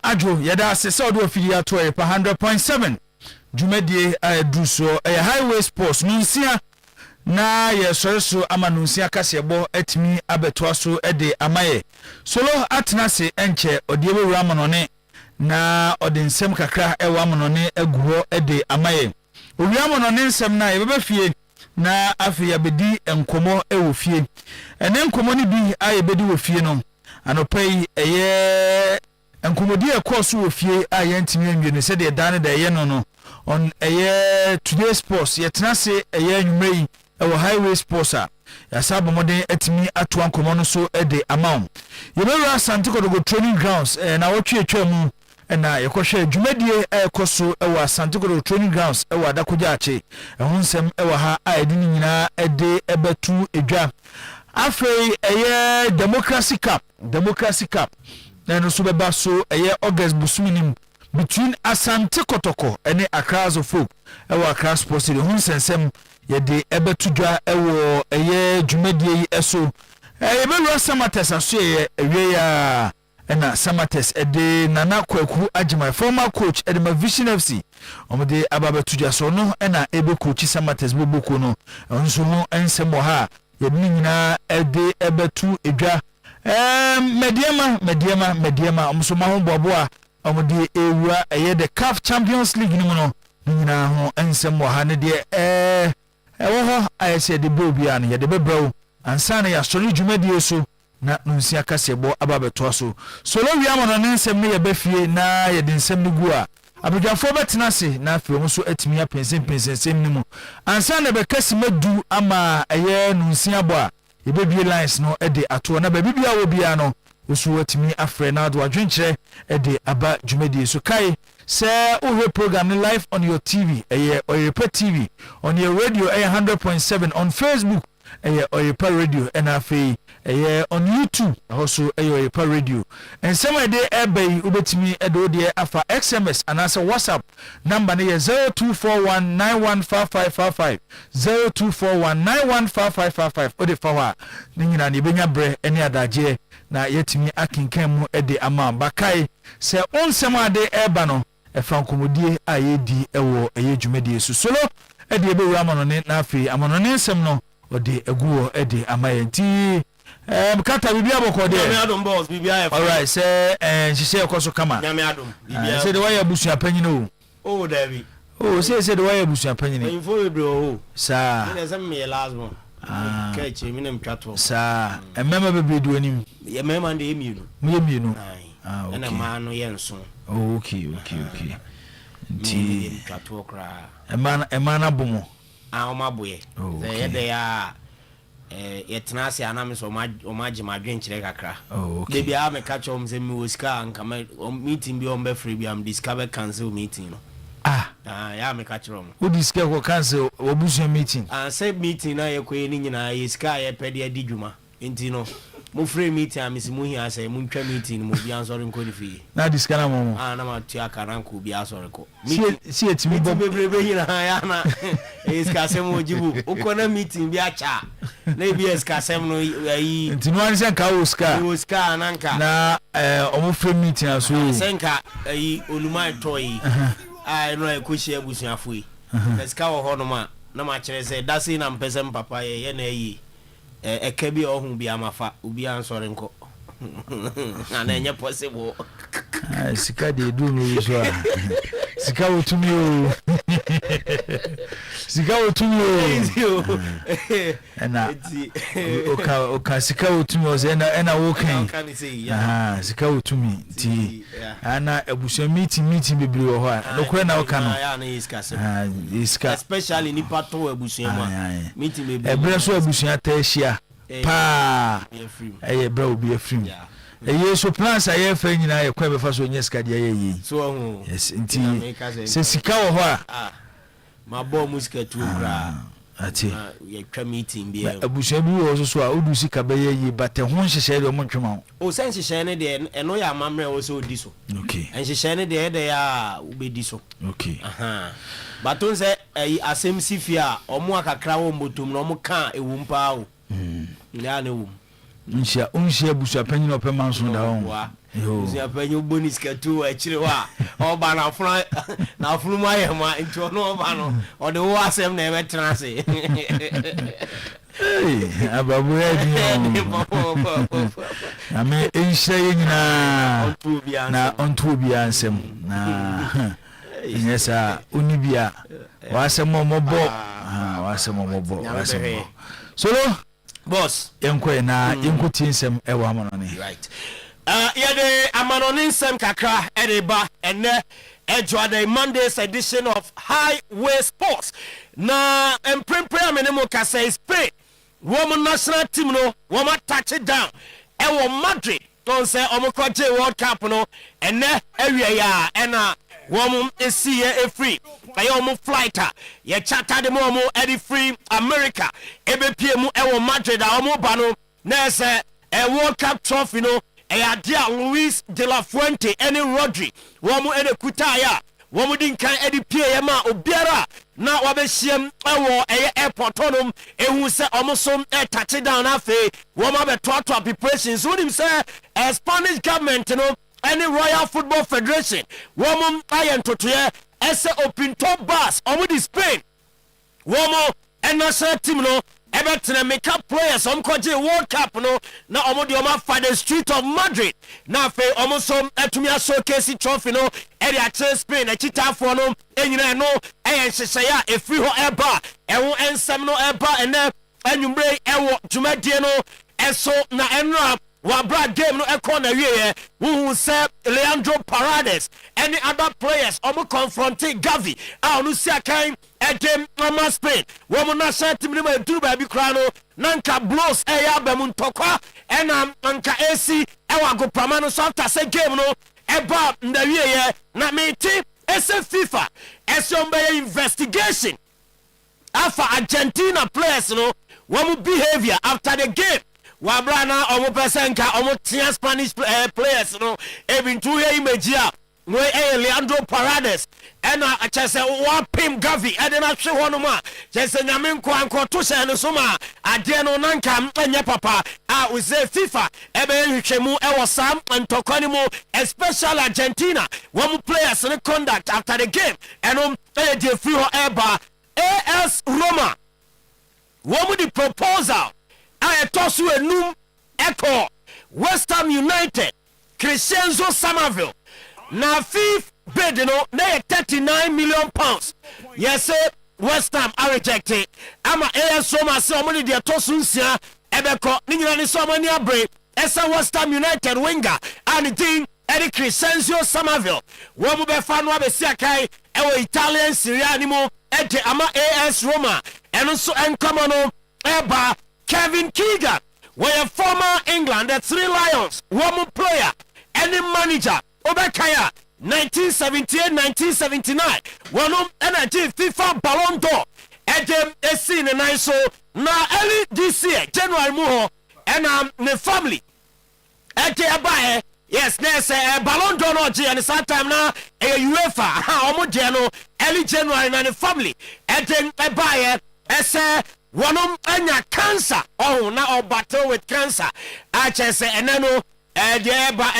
Adwo yada asese odo afidi to Oyerepa 100.7 Jumedie druso highway sports nunsia na ye soreso ama nunsia kasebo etimi abeto so de amaye solo atnase enche ode bewura amonone na ode nsem kakra ewa amonone aguho de amaye owi amonone nsem na ye befie na afi ya bedi enkomo ewo fie ene enkomo ni bi aye bedi wo fie no anopai eye enkomodi ekoso wo fie aye ntimi anwie ne se de dane da ye no on eye today sports yetnase eye anwumrei ewo highway sports a yasabo modern etimi atu ankomo no so de amount yebewura Santiago training grounds na wotwe atwam na yekohwe dwumadie ekoso ewo Santiago training grounds ewo adakoja ache ehonsem ewo ha aedi nyina ede ebetu edwa afei eye democracy cup na no so beba so eye August busuminim between Asante Kotoko ene Accra folk ewo Accra Sports de honsensem yede ebetu dwa ewo eye dwumadie eso yebewura Samates aso ye ewie ya na Samates ede Nana Kwaku Ajima former coach ede ma Vision FC omde ababetu dwa so no na ebe coach Samates boboko no nso ho ensem ha yedini nyina ede ebetu edwa mediema omsoma ho boboa omde ewura eye the CAF Champions League ni no nyina ho ensem ha ne de ewo ho ayese de bobia no yede bebrɛw ansa na ya sori dwumadie so na nunsia kasebo ababeto so solo wiamono ne nsem ne yebefie na yede nsem ne gu a abudwafo betena se na afio mo so atimi apensem ni mu ansa na be kasi madu ama eye nunsia bo a yebebie lines no de ato na ba bibia wo bia no osu atimi afre na do adwenkyere de aba dwumadie so kai say we program live on your TV Oyerepa TV on your radio 100.7 on Facebook Oyerepa Radio and afi on YouTube also Oyerepa Radio and some day ebay ubetimi edo de afa SMS and as a WhatsApp number ne 0241915555 0241915555 ode fawa nyina ne benya bre ene adaje na yetimi akinkan mu ede ama bakai se onsem ade eba no efrankomodie ayedi ewo eye dwumadie so solo ede ebewura amonone na afi amonone nsem no ode eguo ede amayenti kata bibia bokode nyame adom boss bibia all right say nhihye ekoso kama nyame adom bibia say de waya busu apanyine o David say de waya busu apanyine info bro sa ina say me last one keche mi nem twato sa emema bebedu anim ye mema de emienu okay na ma no yenso okay nti twato kra emana bomo omaboye ze de ya yetenase anam so omaji madwenkyere kakra de bia me catch om ze mi osika anka meeting bi on be free bi am discover cancel meeting no ya me catch om wo discover ko cancel obusu meeting say meeting na ye koye ni nyina ye sika ye pede adi dwuma enti no mo free meeting amisi mu hia say mu ntwa meeting mo bi ansori nko ni fi na discover na mo na ma tua karanko bi ansori ko si etimi bo bebrebe hina ya na eskasem ojibu ukona meeting bi acha na bi eskasem no yi enti no an senka oska nanka na omo free meeting aso senka yi oluma toyi no ekohia abusuafo yi eska wo ho no ma na ma kire say dase na mpesem papa ye na yi ekebi ohun bi amafa obi ansori nko na enye possible sika de du no so sika otumi na oka sika otumi o ze na wo kan sika otumi ti ana ebuso meeting bibiri wo ho no kure na oka no iska especially ni pato ebuso ma meeting bibiri ebre so ebuso atahia pa bra obi afrim so plans aye fa nyina ye kwa be fa so nyeska de aye so yes nti se sika wo ho a ma bo musika tu bra ati ye twa meeting bi abusu bi wo so a odu sika be ye bate ho nhyehyɛ de mo ntwema o se nhyehyɛ ne de eno ya amamre wo so odi so okay nhyehyɛ ne de ya ubedi so okay baton se asem sifia omo akakra wo mbotom na omo ka ewumpa o ya ne wo unshia busu apanyi no pema nso da ho Usia penyo bonus ka tu achire wa. Oba na afuna na afunu ma ye ma nti ono oba no. O de wo asem na e betena se. Ababu edi. Na me enhye nyina na onto bia nsem na nyesa unibia wasem mobo wasem mobo wasem. So boss yenko na yenko tinsem e wa amanone. Right. Yeah, the amanone nsem kakra edeba ene enjoy the Monday's edition of Highway Sports. Na emprempre amenemo ka say Spain woman national team no woman touch it down e wo Madrid don say omukwaje World Cup no ene area ya ena woman esi e free aye omu flighter ye charter dem omu e free America ebepie mu e wo Madrid a omu ba no na say e World Cup trophy no e adia Luis de la Fuente ene Rodri womu ene kutaya womu din kan edi pie ye ma obiara na wabehiem ewo airport onum ehu se omosom touch down afi woma be toto preparations wonim se Spanish government no any Royal Football Federation womum ayen totoye ese open top bus omu di Spain womo national team no ebetre make up players omkoje World Cup no na omo di oma for the street of Madrid na fe omo som etumi showcase trophy no eri a Spain a chitafo no enyina no ehyehyaya efri ho eba ewo ensem no eba ene anwumre ewo dwumadie no eso na enra wabra game no ekọ na wiye who say Leandro Paredes any other players omo confronting Gavi onu si akan game no Spain womo na set team ni ma duru ba bi kra no nanka blows ya ba mu ntokwa ena anka AC ewa go prama no so after say game no eba na wiye na meti ese FIFA esom be investigation afa Argentina players no womo behavior after the game wabrana omo pesenka omo tia Spanish players no even to hear image we Leandro Paredes ena achese wa pim Gavi edena hwe hono ma chese nyame nko anko to se no so ma ade no nanka anya papa we say FIFA ebe hwehwemu ewo sam ntokoni mu especially Argentina one players no conduct after the game eno dey free ho eba AS Roma one the proposal I toss you enum echo West Ham United Crescenzo Somerville na fifth bid no na 39 million pounds. Yes sir, West Ham are rejected. Ama AS Roma say omoni de tosu nsia ebeko ni nyina ni so omoni abre esa West Ham United winger and team Eric Crescenzo Somerville wo mu be fa no abesi akai ewo Italian Serie A ni mo ede ama AS Roma eno so enkomo no eba Kevin Keegan, where former England, the Three Lions, woman player, any manager, Obekaya, 1978-1979, one energy FIFA Ballon d'Or, Edem Essin and I so now early this year, January Muho, and the family. Ete abaye, yes, there's a Ballon d'Or and it's that time now, a UEFA, Omodiano, early January and the family. Ete abaye, ese one anya cancer na or battle with cancer say enano and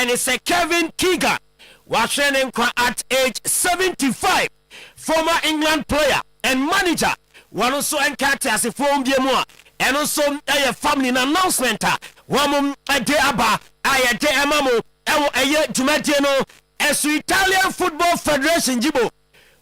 it's a Kevin Keegan was training at age 75 former England player and manager one also encountered as a form more and also a family announcement one de aba I de amamo a Jumatiano as Italian Football Federation jibo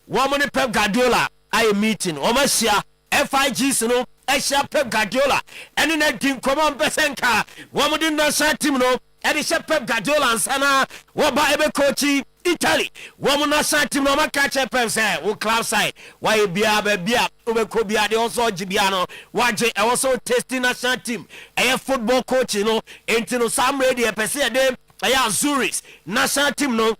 one Pep Guardiola I meeting Omasia FIGs no Esha Pep Guardiola and in a team come on Besenka one within the team no and it's Pep Guardiola and Sana Waba Ebe Coachy Italy one national team no catch a Pep say who club side why bia Ube Kobia de also Gibiano Waje also testing national team a football coach you know into some radio per se them a Zurich national team no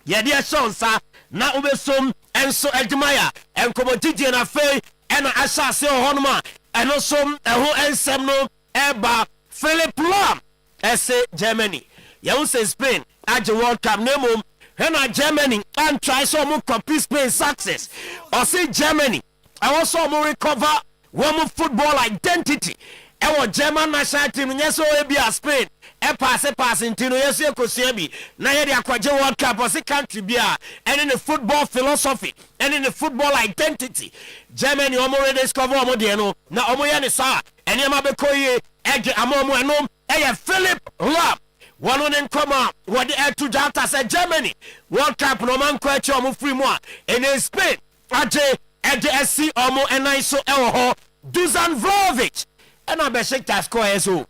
Yadia Sonsa na Ube Sum and so Edmaya and Komoditi and Afe and Asha se honma and also who ensem no eba Philip Lahm ese Germany you say Spain at the World Cup name when Germany and try some copy Spain success or say Germany I also more recover one football identity our German national team yes so be a Spain pass intino yesu ekosua bi na ye de akwaje World Cup o se country bia and the football philosophy and in the football identity Germany omo re discover omo de no na omo ye ne sa ene ma be koye ege amomo enom eye Philip Lam one on come what the to Jata said Germany World Cup no man ko eche omo free mo in Spain age SC omo enai so ewo Dusan Vlahovic and a Besiktas score eso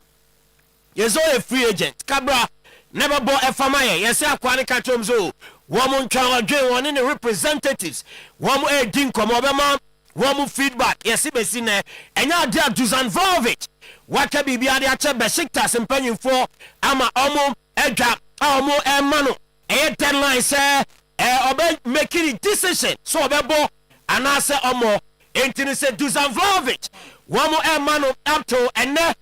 yeso a free agent Cabra never bought a famaye yes akwani katomzo woman twan odwe one in the representatives woman e din komo bema woman feedback yes besi ne enya dia Dusan Vlahovic waka bibia de ache Besiktas mpanyimfo ama omo edwa omo emano e deadline say obe making a decision so obebo anase omo entini se Dusan Vlahovic womo emano up to ene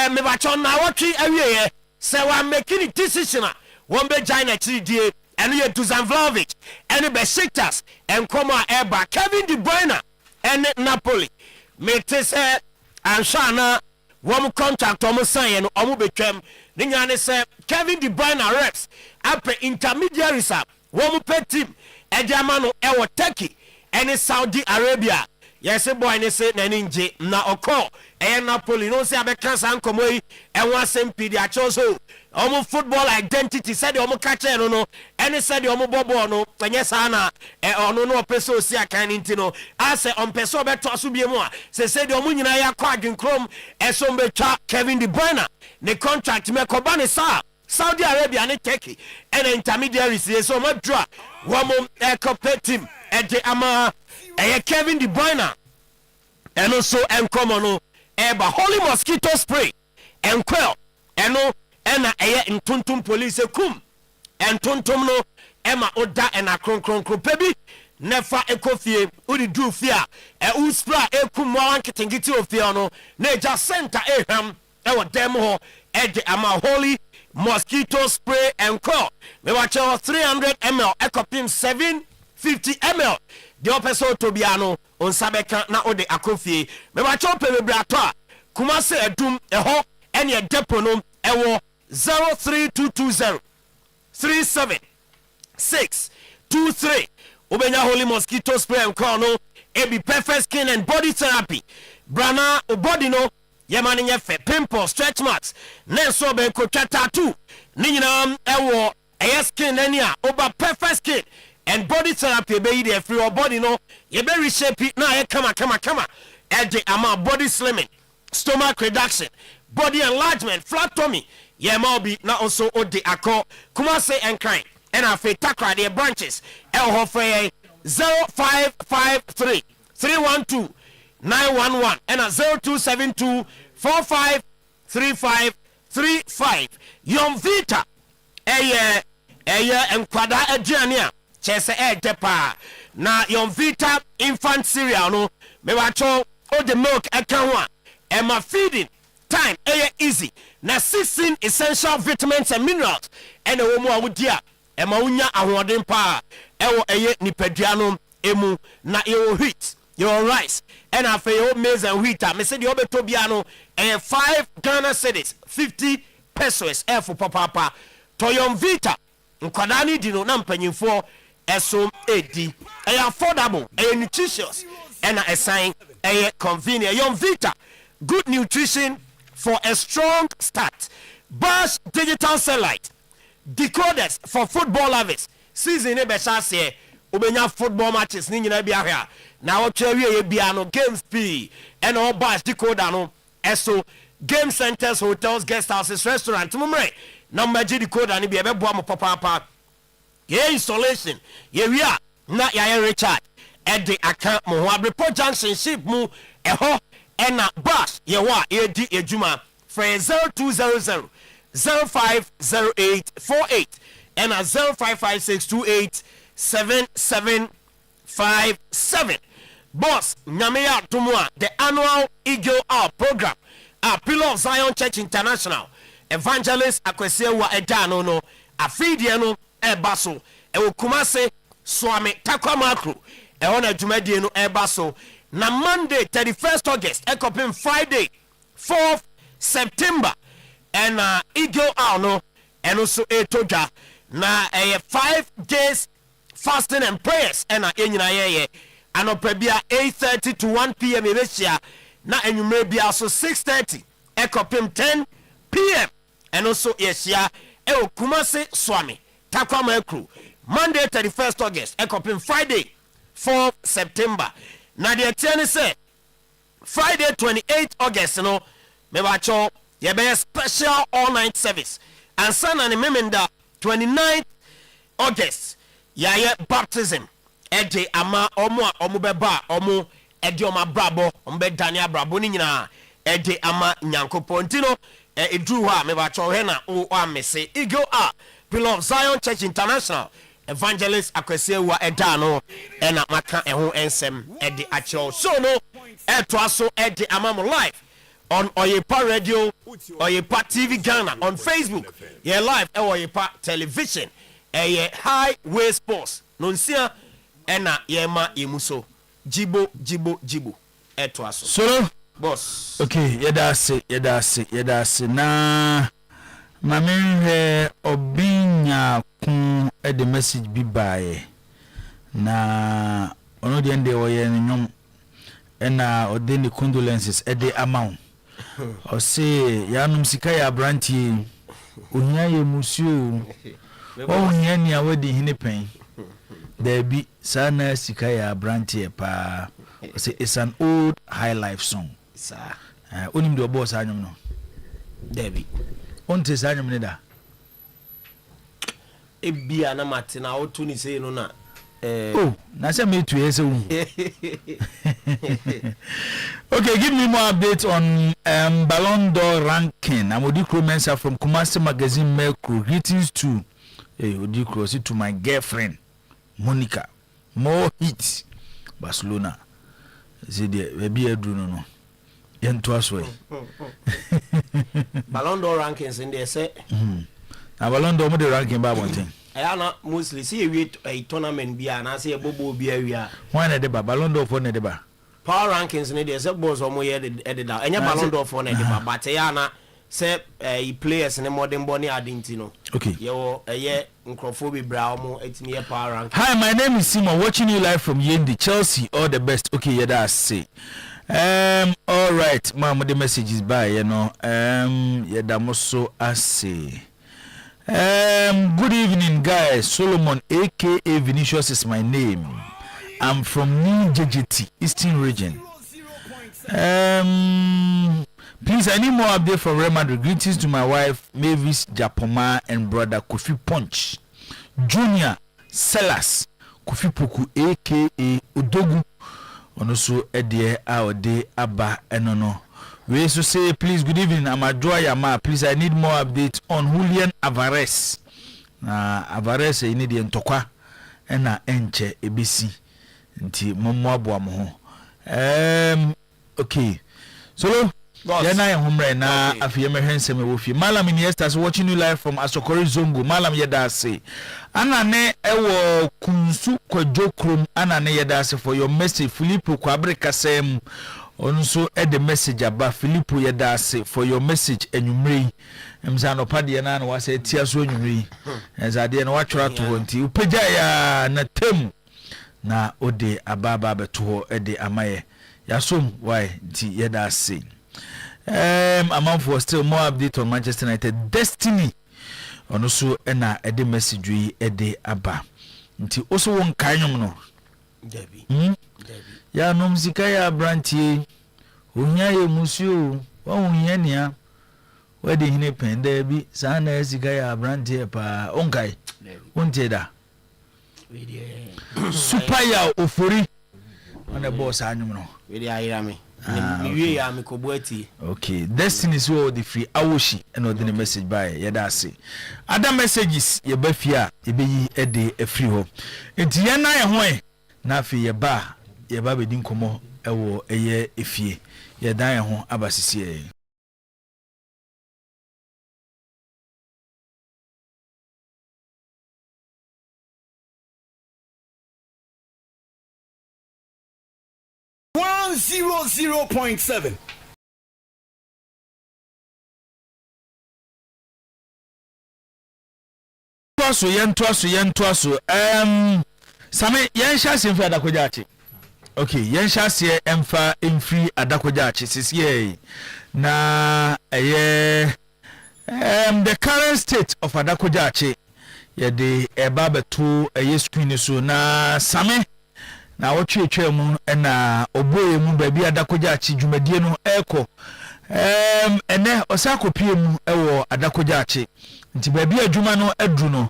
me bachon na watwi awieye se wa making a decision won be China chidie ene ye Dusan Vlahovic ene Besiktas enkoma eba Kevin De Bruyne ene Napoli me te se anshana wom contract omo sign no omo betwam ne nyane se Kevin De Bruyne reps apre intermediaries wom pe team ejama no ewo Turkey ene Saudi Arabia yes boy ne se na ninje na okọ Napoli no se abeka san komo yi enwa sempi di achoso omo football identity said omo kache no ene said omo bobo no enye sana ono no peso si akan ntino ase ompeso beto aso biemu a se said omo nyina ya kwa adwenkrom eso mbetwa Kevin De Bruyne ne contract me koba ne sa Saudi Arabia ne Turkey and intermediaries so much draw womo team ede ama Kevin De Bruyne and also enkomo eba holy mosquito spray enkwel eno ena ntuntum police kum entuntum no ema oda ena kronkron pebi nefa ekofie udi du fia uspra ekum mo anketengiti ofie no na eja center eham ewo dem ho ede ama holy mosquito spray enkwel me wache 300 ml ekopim 750 ml the opeso tobiano on sabeka na ode akofie me wache pebebrato a kuma se edum eho ene deponom ewo 03220 37623 obenya holy mosquito spray and call no ebi perfect skin and body therapy brana body no yemani nyefe pimple stretch marks nenso ben ko tattoo ni nyina ewo skin ania oba perfect skin and body therapy be yi free your body no ye be reshape na ye kama e de ama body slimming stomach reduction body enlargement flat tummy ye ma obi na also ode akọ kuma say enkan and afi takra the branches ho frey 0553 312 911 and 0272 453535 Yom Vita eye enkwada aduane a chese depa na Yom Vita infant cereal no me wa cho o the milk akan ho a Emma feeding time easy na 16 essential vitamins and minerals and a woman awudia Emma unya ahoden pa ewo nipadua no emu na your wheat your rice and afa your maize and wheat me say the obeto bia no 5 Ghana cedis 50 pesos for papa to Yom Vita nkwada ni di no na mpanyimfo eso edi affordable nutritious and a sign convenient Yom Vita good nutrition for a strong start. Bash digital satellite decoders for football lovers. Season e be say obenya football matches ni nyina bia hwa. Na wo twa wie bia no games p and all bash decoder no eso game centers hotels guest houses restaurant mumre na magi decoder ni bia be boa mo papa. Ye installation ye wia na ya Richard e de aka mo ho Abripo junction ship mu eho ena bus yewa edi ejuma for 0200 050848 ena 0556287757 boss nyamea tumwa the annual Eagle Hour program Pillar of Zion Church International evangelist akwesiewa edano no afidie no ebaso Kumase Swami Takwamakru ehona dwumadie no ebaso na Monday 31st August ekopim Friday 4th September and Eagle Arno, and also a Toja. Na 5 days fasting and prayers, and ye. And opebia 8:30 to 1 p.m. Ebesia. Na enyume bia also 6:30. Ekopim 10 p.m. And also yesia Kumasi Swami Takwama Ekru. Monday 31st August. Ekopim Friday 4th September. Na the tiani say Friday 28th August no mebacho ye be special all night service. And sana ni memenda 29th August yaye baptism ede ama omu beba omu ede oma brabo omu be dania brabo ni nyina ede ama nyankopon ntino edru ha mebacho he na o amese Eagle A Pillar of Zion Church International Evangelist Akwesiewa eda no na maka eho ensem ede acho so no etwaso ede ama mo live on Oyerepa Radio, Oyerepa TV Ghana, on Facebook, yeah live Oyerepa Television, Highway Sports, Nonsia, ena yema imuso, jibo, etwaso. So, boss. Okay, yedase. Na, mame obinya kun the message bi bae. Na, ono di ende oye nyom, ena odeni condolences ede amount. O say yanum sika ya branti ohia ye musio o ohia ni awadi hine pen there be sana sika ya branti pa o say it's an old high life song sir onim do boss anyum no there be onte sa anyum ne da ebia na matina o to ni say no na oh na say me to yese wu Okay, give me more updates on Ballon d'Or ranking. I'm Odikro Mensa from Kumasi Magazine Mercury. Greetings to Odikro, to my girlfriend Monica. More hits Barcelona. See there, maybe I do no. Way. Ballon d'Or rankings in there say. Now Ballon d'Or the ranking by one thing. I na mostly see a tournament be and I say a bobo be area. Why na deba Ballon d'Or for na deba? Power rankings in there say boss omo ye edit down. Enya Ballon d'Or for na deba but ya na say players in modern body adintino. Okay. Yo ye nkrofo be bra omo etimi ye power ranking. Hi, my name is Simon, watching you live from Yendi, Chelsea. All the best. Okay, yeah, that's say. All right, mama, the message is by yeah, that must so I say. Good evening, guys. Solomon, aka Vinicius, is my name. I'm from New JGT, Eastern Region. Please, I need more update from Real Madrid. Greetings to my wife, Mavis Japoma, and brother Kofi Punch, Junior Selas, Kofi Poku, aka Odogu. Also, Edie Aode Abba Enono. We also say, please, good evening. I'm Adjoa Yama. Please, I need more updates on Julian Alvarez. Alvarez, I need the Ntokwa. Ena Enche ABC. Nti Momo Abuamoho. Okay. So, Yana Humre na Afiyeme Henseme Wofi. Malam Iniestas watching you live from Asokori Zongo. Malam Yedase. Anane ewo kunsu kwa jokrum. Anane Yedase for your message. Philippo kwa Kasem. Also add the message about Philippo Yedase for your message and you may Mzano Padiana was a tear so you as I didn't watch her to Honti. Upejaya na tem na ode ababa beto ede amaye. Yasum why ti Yedase. Amount for still more update on Manchester United Destiny. Also ena ede message we ede aba. Nti also won kanyum no. Debbie. Ya nomsika ya brantie onya ye musio wa onya nia wede hine pende bi sana esika ya brantie pa onkai onteda super ya ofori on the boss anyum no we ayira me we ya me kobuati. Okay, Destiny is all the free awoshi and the message by yedase other messages ye bafia ye be ede afri ho enti ye na ye ho na afi ye ba ye ba be din komo ewo eye efie ye dan ye ho abasisi 100.7 yentoaso same yensha semfa adakojachi okay yensha se emfa emfri adakojachi sisiye na the current state of adakojachi yede eba beto screen so na same na wotwetwe mu na oboye mu baabi adakojachi dwumadie no eko ene osakopie mu ewo adakojachi nti baabi adwuma no adru no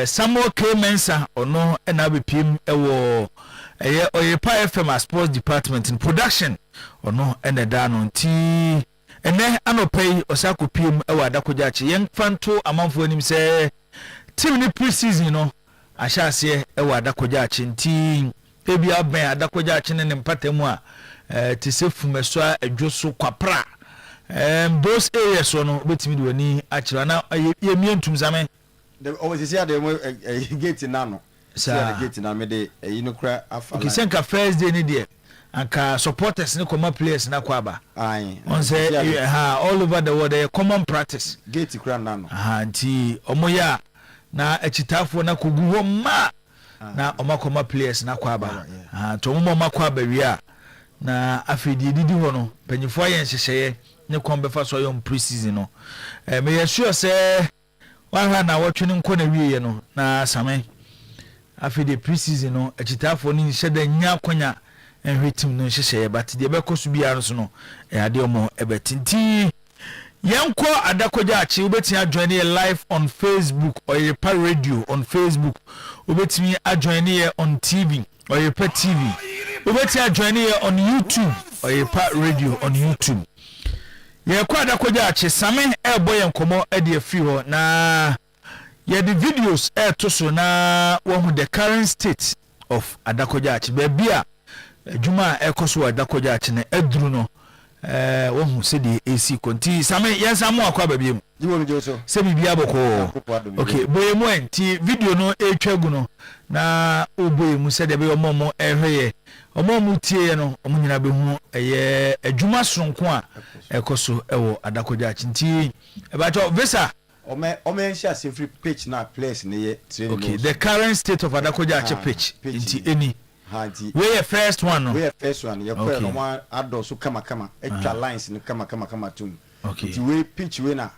Samuel K. Mensa ono na bepiem ewo Oyerepa FM Sports Department in production ono ene da no nti ene anopei osakopiem ewo adakojachi yen fanto amanfo anim se team ni pre-season no ahyase ewo adakojachi nti ebi aben adakojachi ne mpatamu a ti se fumeso adwoso kwapra those areas no betimi de wani akira na yemientum zame the always see the gate nano the gate na me de inokra afa okay senka first day ni there anka supporters ni koma players na kwaba on say all over the world a common practice gate kra nano nti omoya na achitafo na kogu ma na omakoma players na kwaba to mo makwaba wi na afidi didi ho no panyifo ayen hyehye ne kombefa so yom pre-season no me yesure say wan na wotwene nko na wiye no na same afidi pre-season no achitafo ni hyeda nya kwanya enhwetim no hyehye but de bekoso bia no no ade omo ebetinti yenko adakojachi ubetia join here live on Facebook Oyerepa Radio on Facebook ubetimi join here on TV Oyerepa TV ubetia join here on YouTube Oyerepa Radio on YouTube yenko adakojachi same ebo yenkomo ade afi ho na ye the videos to so na wo the current state of adakojachi bebia juma ekoso adakojachi na edru no wo hu se di AC konti same yensamu akwa babiem jiwo mi joso se bibia boko okay boyemu enti video no etwagu no na oboyemu se de be omomo ehweye omomo tie no omunyina be hu adwuma sonko a ekoso ewo adakojachi nti ebacho visa ome share free page na place ne ye training okay the current state of adakojachi page nti any we first one no we first one you put no one adosu kama extra lines ni kama tum okay we pitch we na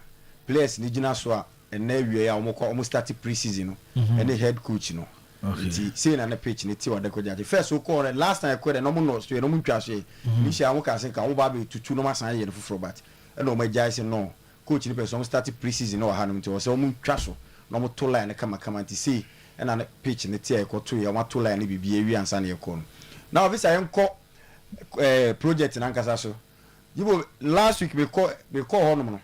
players ni gina so a na wie ya omo start pre-season no and head coach no okay say na pitch ni ti wadakojachi first we call last time I call no mo no so no mo twa so ni sha mo ka se ka wo ba be tutu no masan ye no foforo but and o ma jai no coach ni person start pre-season no ha no nti o se o mo twa so no mo to line kama nti say and an pitch in the tea to ya want to line be wi ansa na yekon now this I enko project in Ankasa so you last week we call hono no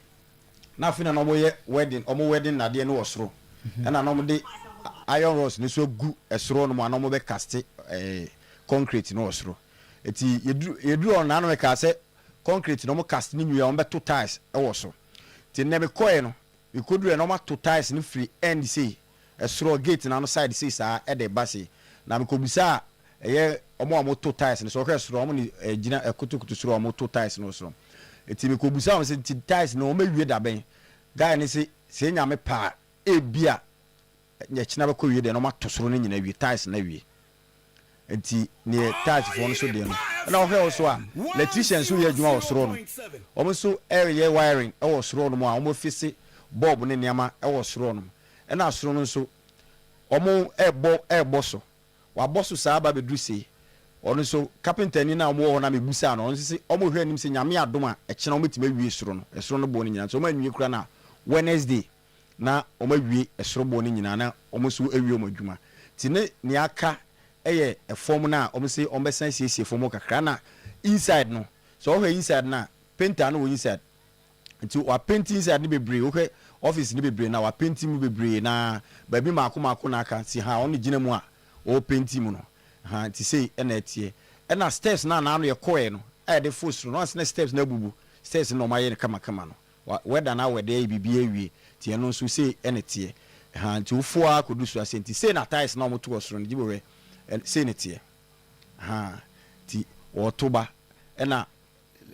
na fina no moye wedding na de no osoro and anom de iron rods ni so gu esoro no anom be cast concrete no osoro eti yedru on na no ka se concrete no mo cast ni nwi on be to tiles e wo so ti ne be koe no we could do no ma to tiles ni free end say esro gate na no side say sa e de base na me ko bisa eye omo to tiles ni so ka esro omo ni gina ekotokutu sro omo to tiles no so eti me ko bisa omo say tiles no omo wie da ben guy ni say nya me pa e bia nya china be ko wie de no ma to sro ni nyina wie tiles na wie enti ne tiles fo no so de no na o he so a electrician so ye adwuma o sro no omo so area wiring e wo sro no mo a omo fisi bulb ne niama e wo sro no na asoro no so omo ebo so wa boso saa ba bedru sei ono so carpenter ni na omo ho na mebusa no ono se omo hwe anim se nyame adom a e kena omo tima wie soro no esoro no bo ni nyina so omo anwie kura na Wednesday na omo wie esoro bo ni nyina na omo so awie omo adwuma ti ne aka eye e form na omo se omo besan siesie form kakra na inside no so hwe inside na painter no wo inside nti wa painting inside ni bebre okay office ni bebre na wa painting mu bebre na ba bi mako na aka si ha on gina mu a o painting mu no ha ti sei na etie na steps na no ye koe no e de fosro no na steps na bubu steps no ma ye kama no weda na weda e bibia wie ti eno so sei na tie ha nti ufo a kodu so asenti sei na tiles na mo to osro no gibowe sei na tie ha ti o toba na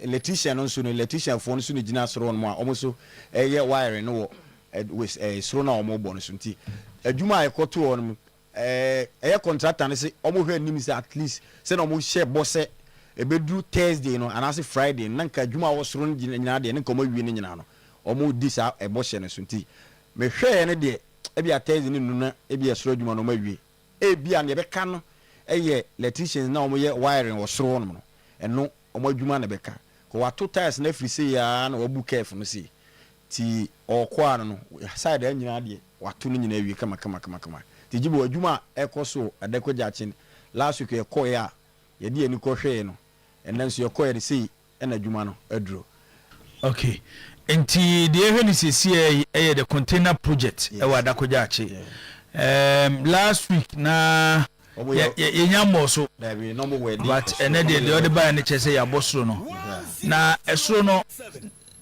electrician no so no electrician phone so no gina soro no a omo so eye wiring no with soro na omo bo no so nti adwuma ekoto on eye contractor ne se omo hwe nim se at least se na omo share bosse ebedru Thursday no anase Friday nanka adwuma wo soro nyina de ne komo wie ne nyina no omo di sa ebohye ne so nti me hwe ne de ebia Thursday ne nuna ebia soro adwuma no ma wie ebia ne beka no eye electricians na omo ye wiring wo soro no eno omo adwuma ne beka ko wato tires na free say ya na wabu caref no see ti okwa no side ya nyina de wato no nyina wie kama ti jibo adwuma ekoso adekwaja chin last week ekọ ya ye de ani ko hwe no enen so ekọ ya sei ena adwuma no aduro. Okay, enti de ehwe ni sesi eye the container project e wa adakwaja chi last week na ye nyamo so but ene de other buy ne chese ya bosro no na esro no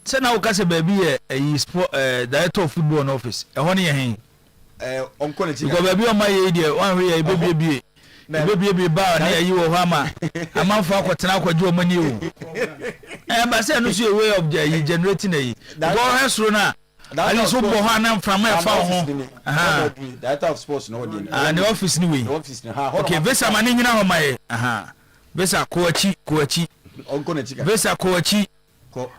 se na wo kase baby e sport director of football office e ho ne ye hen onko ne ti go baby o ma ye de wan we ye bebie ba na yi wo ha amanfo akotena akwaje o mani o ba se no so way of the generating e go hesro na ali so bo ha na mframa e fa ho director of sports no dey and the office ni we okay vesa mani nyina ho mai vesa ko achi onko ne ti vesa ko achi ko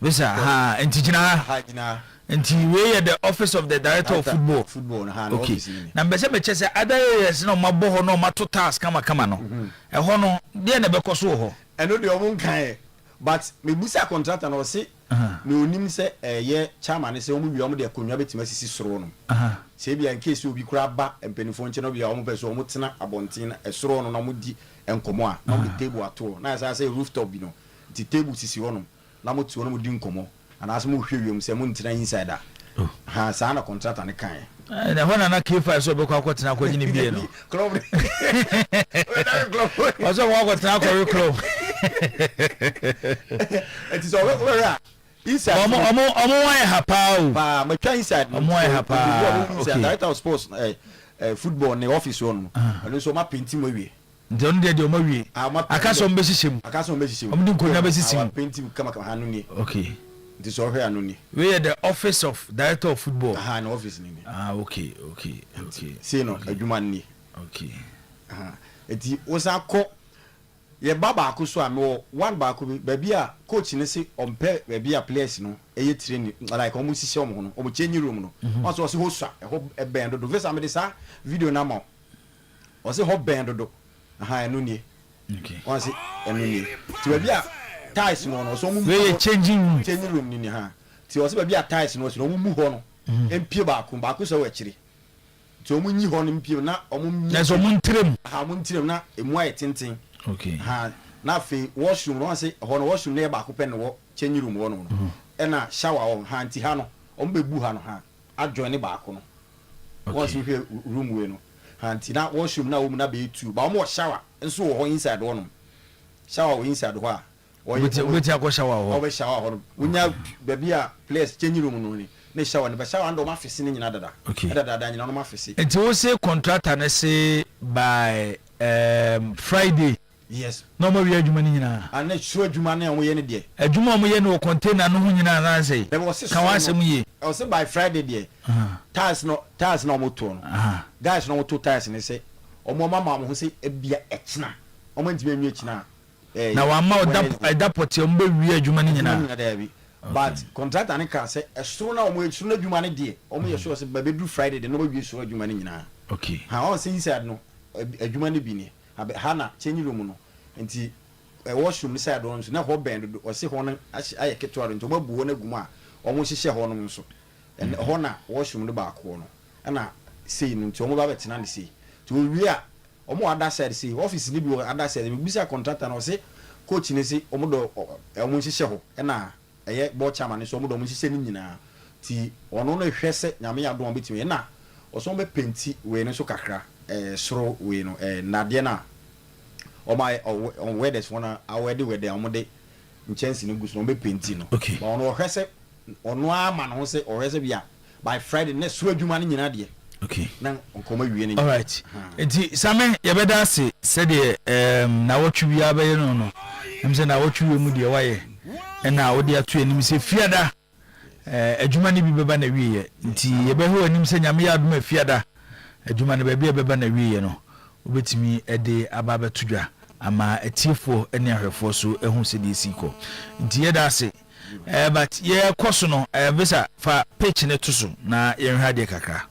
vesa entigina enti we the office of the director of football na okay office ni na mbese me chese other areas no mabo ho no mato task kama no e ho no de na bekoso ho eno de omo nkan but me busa contractor no se me onim se ye chairman se omo wi omo de akonwa betima sisi soro no se bia in case obi kura ba empenifo nche no bia omo pese omo tena abontin na esoro no na mo di enkomo a na mo table ato na say rooftop bi no ti table sisi ho no na mo ti ho no mo di nkomo ana asmo hwewem se mo ntina inside ha sa na contractor ne kan na hona na K5 so be kwa kwatena akwaji ni bie no club ozo wa kwatena akwaji club it is over where inside omo wa hapa o ba ma twa inside omo wa hapa okay director of sports football ne office on no so ma painting mo wie don de omo wie akaso mbe hihim omo din konya be hihim painting kama hanu ni okay this over here anuni we are the office of director of football no office ni okay see no adwuma ni okay eti osako ye baba akuso ame one ba ko baby a coach ne se ompe baby a players no eye training like omo sisi omo no omo change room no also se hosa e bend do vesa me de sa video na ma o se ho bend do enu ni okay o se enu ni ti baby a ties no so mu we changing room ni ti o se baby a ties no so mu ho no empie ba ko so wa kire ti o mu nyi ho no empie na o mu na so mu ntrem mu ntrem na emu aye tintin okay na fe washroom no say ho no washroom na ba ko pen wo change room wo no e na shower on anti ha no o mbebu ha no adjoin ne ba ko no once we room we no anti na washroom na wo mu na be 2 ba mo shower nso wo inside wo no shower wo inside ho a wait akọ shower ho o shower ho wonya baby a place change room no ni ne shower ne ba shower ndo ma fese ni nyina dada dada nyina no ma fese enti wo say contractor na say by Friday yes no mo wi adwuma ni nyina ana sure adwuma na wo ye ne de adwuma mo ye no container no ho nyina na say kan wa asem ye o say by Friday de tiles no mo to no guys no mo to tiles ne say o mo mama mo say ebia echina o mo ntime nwi echina na wa ma o da poti o mbe wi adwuma ni nyina but contractor ne ka say esuro na o mo esuro na adwuma ne de o mo ye sure say be do Friday de no mo wi esuro adwuma ni nyina okay o say inside no adwuma ne bi ni hana change room no nti washroom side don so na ho bend o se ho no aye ketwa ro nti o mabu na guma o mo hihye ho no nso en ho na washroom no ba ko no na sei no nti o mo ba betina ne sei to wi a o mo ada side sei office ni bi ada side bi bisa contractor na o se coach ne sei o mo do o mo hihye ho na eye bo chairman so o mo do mo hihye ni nyina ti ono no hwese nyame ya do betimi na o so be penti we ne so kakra soro we no na de na o my on weddings wanna awedi we de amode nchensi no guso no be penti no okay ba ono hwese ono ama no se o hwese bia by Friday ne soro adwuma ne nyina de okay na nkoma wie ne all right enti same ye beda se de na wotwe wi abaye no mse na wotwe wi mu de waye na odi atu anim se fiada adwuma ne bi beba na wiye nti ye be ho anim se nyame ya aduma fiada adwuma no baabi bɛba na wie no wobɛtumi de aba bɛtodwa ama atiefo ne ahwɛfoɔ so ɛho sɛ de si kɔ nti yɛda ase but yɛkɔ so no bisa fa pitch ne to so na yɛnhwɛ adeɛ kakra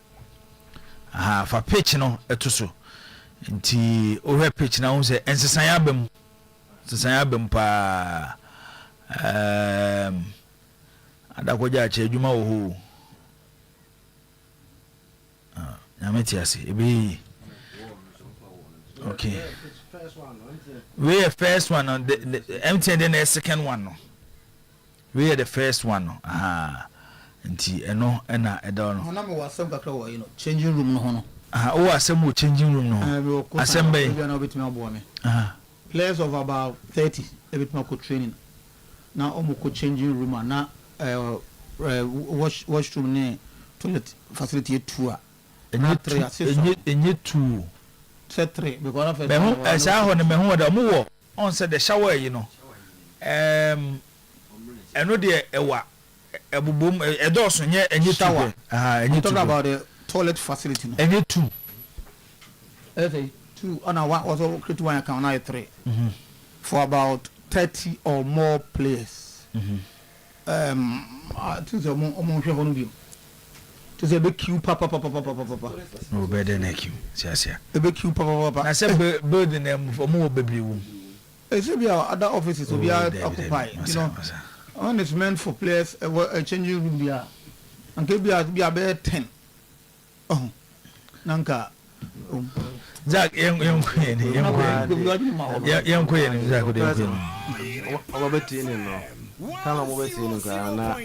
fa pitch no to so nti wohwɛ pitch na wo sɛ ɛnsesan aba mu paa adakɔgya akyɛ adwuma wɔ hɔ nyame te ase ɛbɛyɛ okay we are first one on the MTN then the second one no we are the first one no nti eno na edo no na me wasem kakra wo you know changing room no ho no o asem wo changing room no asem be na obetimi abo me players of about 30 ebetimi ko training na omo ko changing room na washroom ne toilet facility 2 a enye 2 3 because of me hu esa ho ne me hu da mo wo on say the shower you know eno de ewa ebubom edoso nye enye shower enye talk about the toilet facility no enye 2 2 on a one also create one account now 3 for about 30 or more players I think so mo hwe ho no bi to say be queue papa no better than queue sia be queue papa na say building them for more baby room it be other offices will be occupied you know and it's meant for players changing room there and can be about 10 nanka Jack young queen Jack kama mo beti ni kana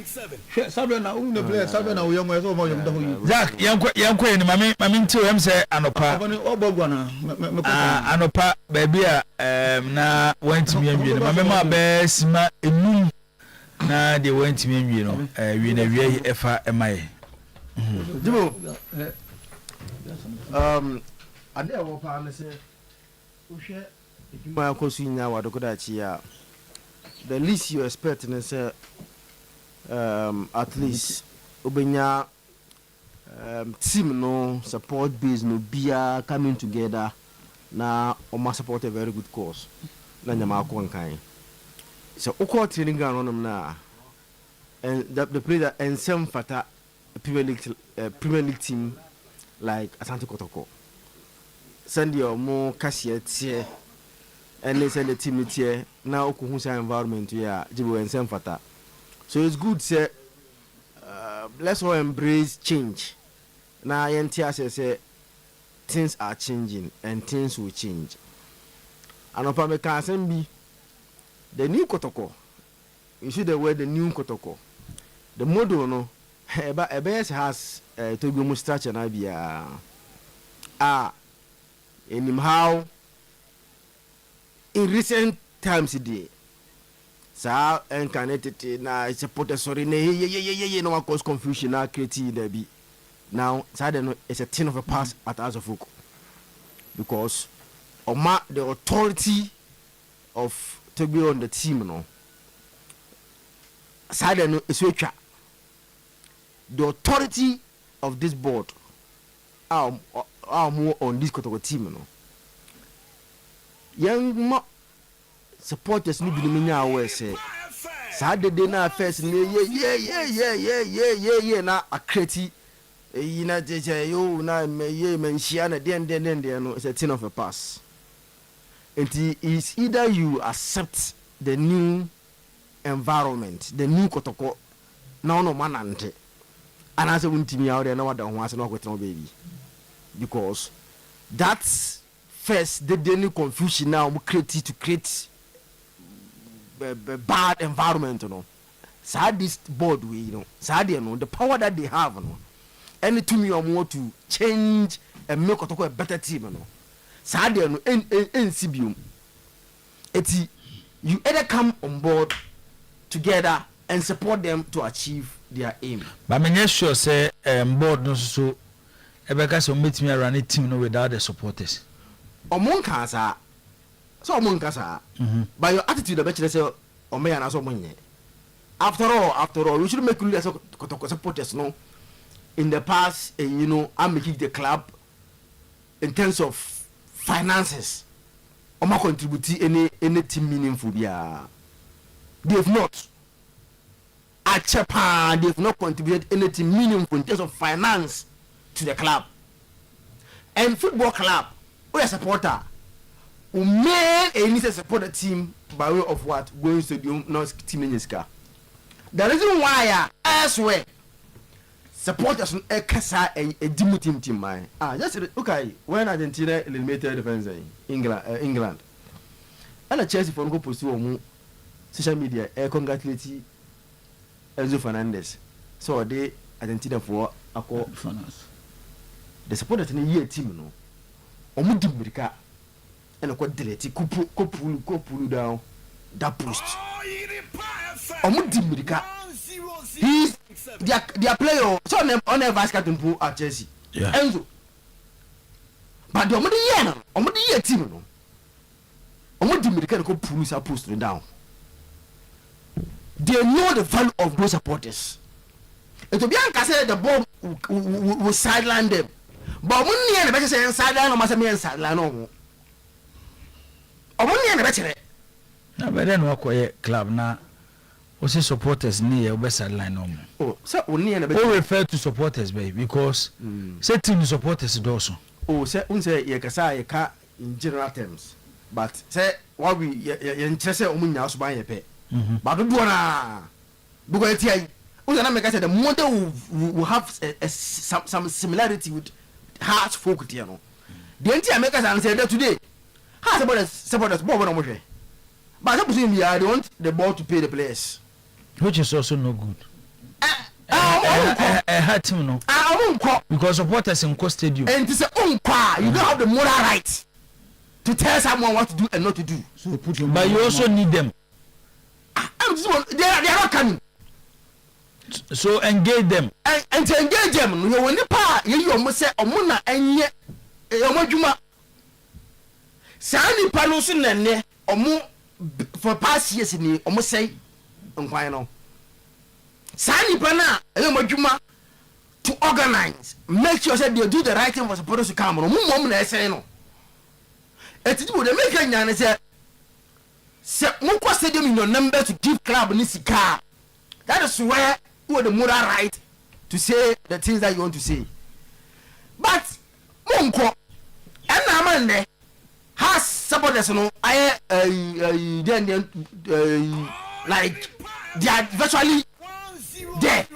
sabe na the player sabe na uyo mo so mo yom da ho Jack yankwe ni mami nti o se anopa obogwa na anopa baby a na wantimi anwie no mami ma be sima enum na de wantimi anwie no wi na wie efa emaye jibo ade a wo pa na se uhwe eduma akosu nya wadokoda chi a the least you expect and say at least obenya team no support base no bia coming together na o support a very good cause na nyama akon kan so o training ground on na and the player and some fata Premier League team like Asante Kotoko send your more cashier tie and they send the team here now okuhusa environment here jibo and some fata so it's good say let's all embrace change now yentia say things are changing and things will change and opa me can send be the new Kotoko you see the word the new Kotoko the model no EBS has to go structure na bia in how in recent times today sa incarnated na support sorry na no cause confusion na create there be now no it's a thing of a past at as of because the authority of to be on the team no no is the authority of this board are more on this Kotoko team no young supporters need to be aware say Saturday na first yeah na a create na yo na me mention na den no it's a thing of a pass and it is either you accept the new environment the new Kotoko now no manante and as a wuntimi out there na wada ho ase na okwetra baby because that's first the new confusion now create to create bad environment no so this board we you know so the power that they have no any to me want to change and make Kotoko a better team no so no NCBU eti you either come on board together and support them to achieve their aim but me sure say board no so ebeka so metimi run a team no without the supporters omonka sa so omonka sa by your attitude about say omeya na so monye after all we should make you as Kotoko supporters no in the past you know I'm making the club in terms of finances oma contribute anything meaningful there. They've not they've not contributed anything meaningful in terms of finance to the club. And football club, we are supporter. We may need to support the team by way of what? Going stadium, not team in car. The reason why elsewhere supporters a kasa a dimu team man. Just okay. When Argentina eliminated defense England, and a Chelsea for go post on social media congratulate Enzo Fernandez. So they Argentina for a call. The supporters in a year team no. Omu di America and a quad delete ko pull down that post. Omu di America. He's their player. So on a vice captain pool at Chelsea. Yeah. Enzo. But the omu di year team no. Omu di America ko pull that post down. They know the value of those supporters. It will be uncast the ball will sideline them. But when you are better sideline, or must be sideline. Or when you are better. Now, but then what quiet club now? Was the supporters near your best sideline? Oh, so only and refer to supporters, baby, because certain supporters also. Oh, say, Yakasa, car in general terms. But say, what we interested in house by a pay. But don't wanna because the model will have some similarity with heart folk, you know. The entire makers answer that today. How about supporters? But I want the ball to pay the players, which is also no good. No. Because supporters in Coast Stadium and it's you don't have the moral right to tell someone what to do and not to do. So put your but you also need them. They are not coming. So engage them. And to engage them, you will never you almost say Omuna and yet Omajuma. Sani Palusin and Omu for past years in the almost say Unquino. Sani Pana Omajuma to organize, make sure that they do the right thing for supporters to come on. Mum say no. It would make a say. Mukwa stadium in your number to give club nisika. That is where you have the moral right to say the things that you want to say. But Munko and Namande has supporters no like they are virtually dead.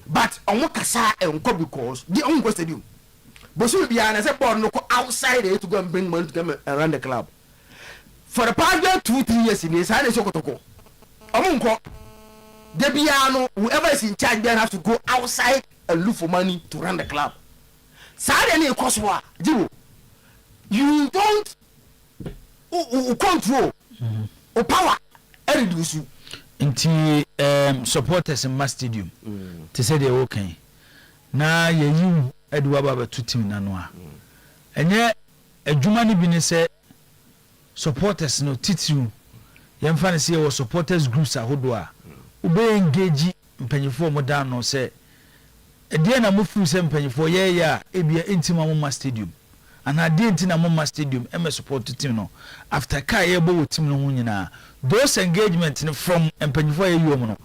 But Omukasa and Unko because the Unko stadium. But should be an outside there to go and bring money to come around the club. For the past 2-3 years in this, I don't know. Amunko, the piano, whoever is in charge, then have to go outside and look for money to run the club. Suddenly, you don't control or power and reduce you. Into supporters in Mass Stadium to say they're okay. Now, you Edward to team Nanoa. And yet, a Jumani Binese. Supporters no titu yemfa ne se wo supporters groups ahodoa ube engage mpanyifo mo dan no se e na mo fu se mpanyifo ye ya ebia intima mo stadium ana de intina mo stadium e me support team no after kai ye bo team no nyina those engagement from mpanyifo ye yo mo no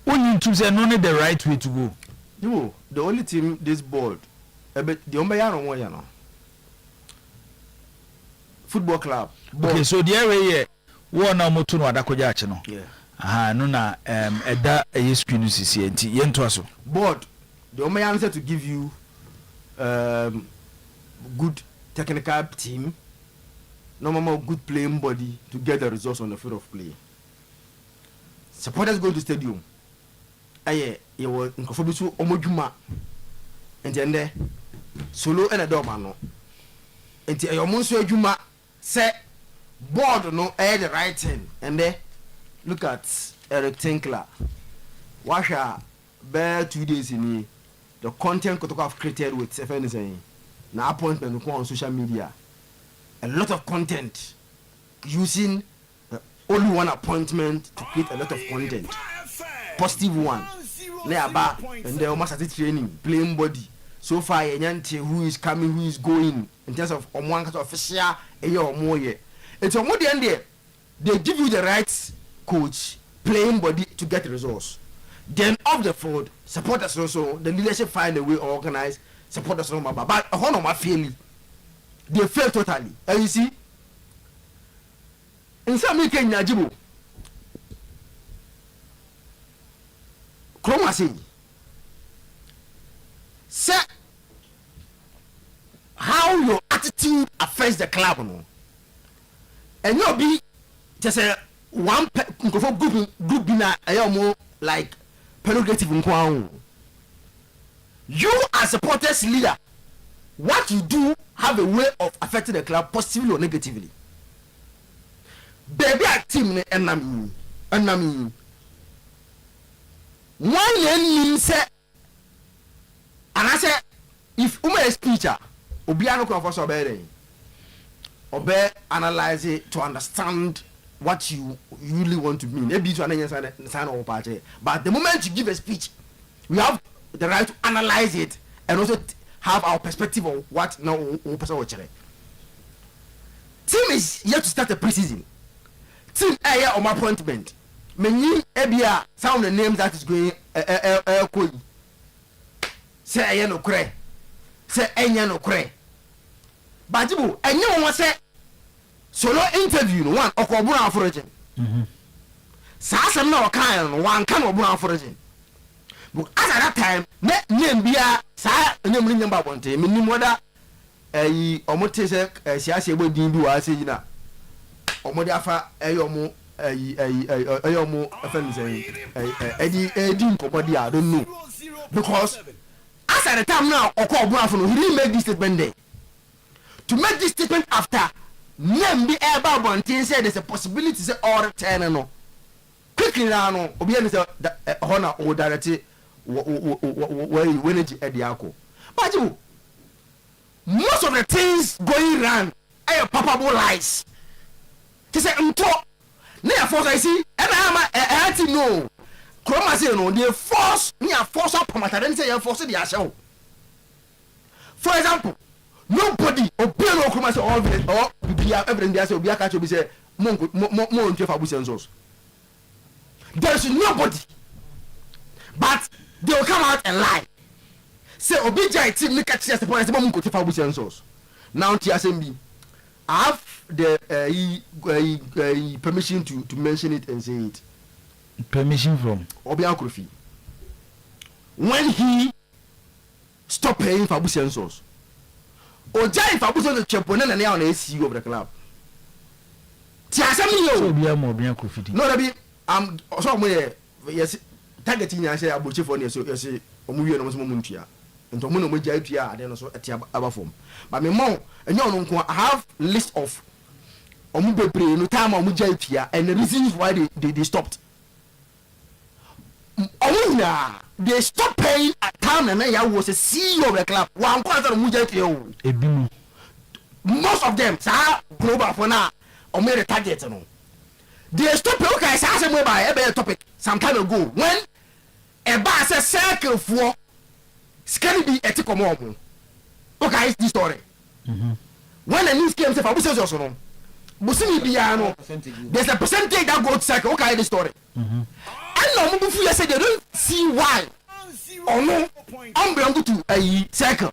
only to say no need the right way to go. You the only team this board the omba no ya no football club. Okay, so the area here, one now moto no adakoja ache no. Yeah. Aha, no na eda screen CCNT yento aso. Board, the only answer to give you good technical team, normal good playing body to get the results on the field of play. Supporters go to stadium. Aye, you were in Kofobisu Omojuma. And then solo and a dog no. And your monster Juma say board no air the right thing and then look at a rectangular washa bare 2 days in the content could have created with Stephen saying now appointment on social media a lot of content using only one appointment to create a lot of content positive one and then almost at training playing body so far who is coming who is going in terms of one kind of official a year or more year. It's a more than there. They give you the right coach, playing body to get results. Then off the field, supporters also, the leadership find a way to organize, supporters no matter. But a whole fail. They fail totally. And you see, in some way, Najibu, Chroma say, how your attitude affects the club, no? And you'll be just a one group in a more like prerogative in Kwang. You as a supporters leader, what you do have a way of affecting the club positively or negatively. Baby a team enemy. One year say, and I say, if a speaker, Obiano come for so bad, obey analyze it to understand what you really want to mean. Maybe to understand our party. But the moment you give a speech, we have the right to analyze it and also have our perspective on what now person watching. Team is yet to start the preseason. Team area on my appointment. Many ebia some of the names that is going say aye no kre. Say enya no kre. But you enye won say solo interview no one okobuna aforage. Sa asem na okan no one kan obuna aforage. But at that time name bia sa name ni nyamba bonte minim wada omote se siase ebo din bi wa se yina omode afa eyomo eyomo afa say edi nkobodi I don't know, because as at the time now okobuna for no he didn't make this statement there. To make this statement after name be eba bonte say there's a possibility say all 10 no quickly now no obi any say honor or direct when it ediako. But you, most of the things going wrong are palpable lies. They say therefore I see and I to know Chroma say no they force me a force up promoter say you force the show. For example, nobody obey no Chroma say all this or be evidence say obi aka to be say mo nti fa busensos. There is nobody, but they will come out and lie. Say Obija team make a chest upon them go to Fabu sensors. Now TSMB, I have the permission to mention it and say it. Permission from Obia Kofi. When he stopped paying Fabu sensors, Ojai Fabu sensors champion and now an CEO of the club. TSMB so be a more Obia Kofi. No, that be somewhere yes. Targeting I say about for you say omuwie no mo muntua nto mo no mo jai tua ade no so etia abafom but me mo enyo no nko I have list of omu bebre no time omu jai tua and the reasons why they stopped omuna they stopped paying at time and I was a CEO of the club one quarter omu jai tua o ebimu most of them sa global for now omu the target no they stopped pay okay sa say by a topic some time ago when a bar says circle for scan be etikomo. Okay, this story. When a news came to Fabuses or so, Busini Biano, there's a percentage that goes circle. Okay, this story. And no more said they don't see why. Or no, I'm going to a circle.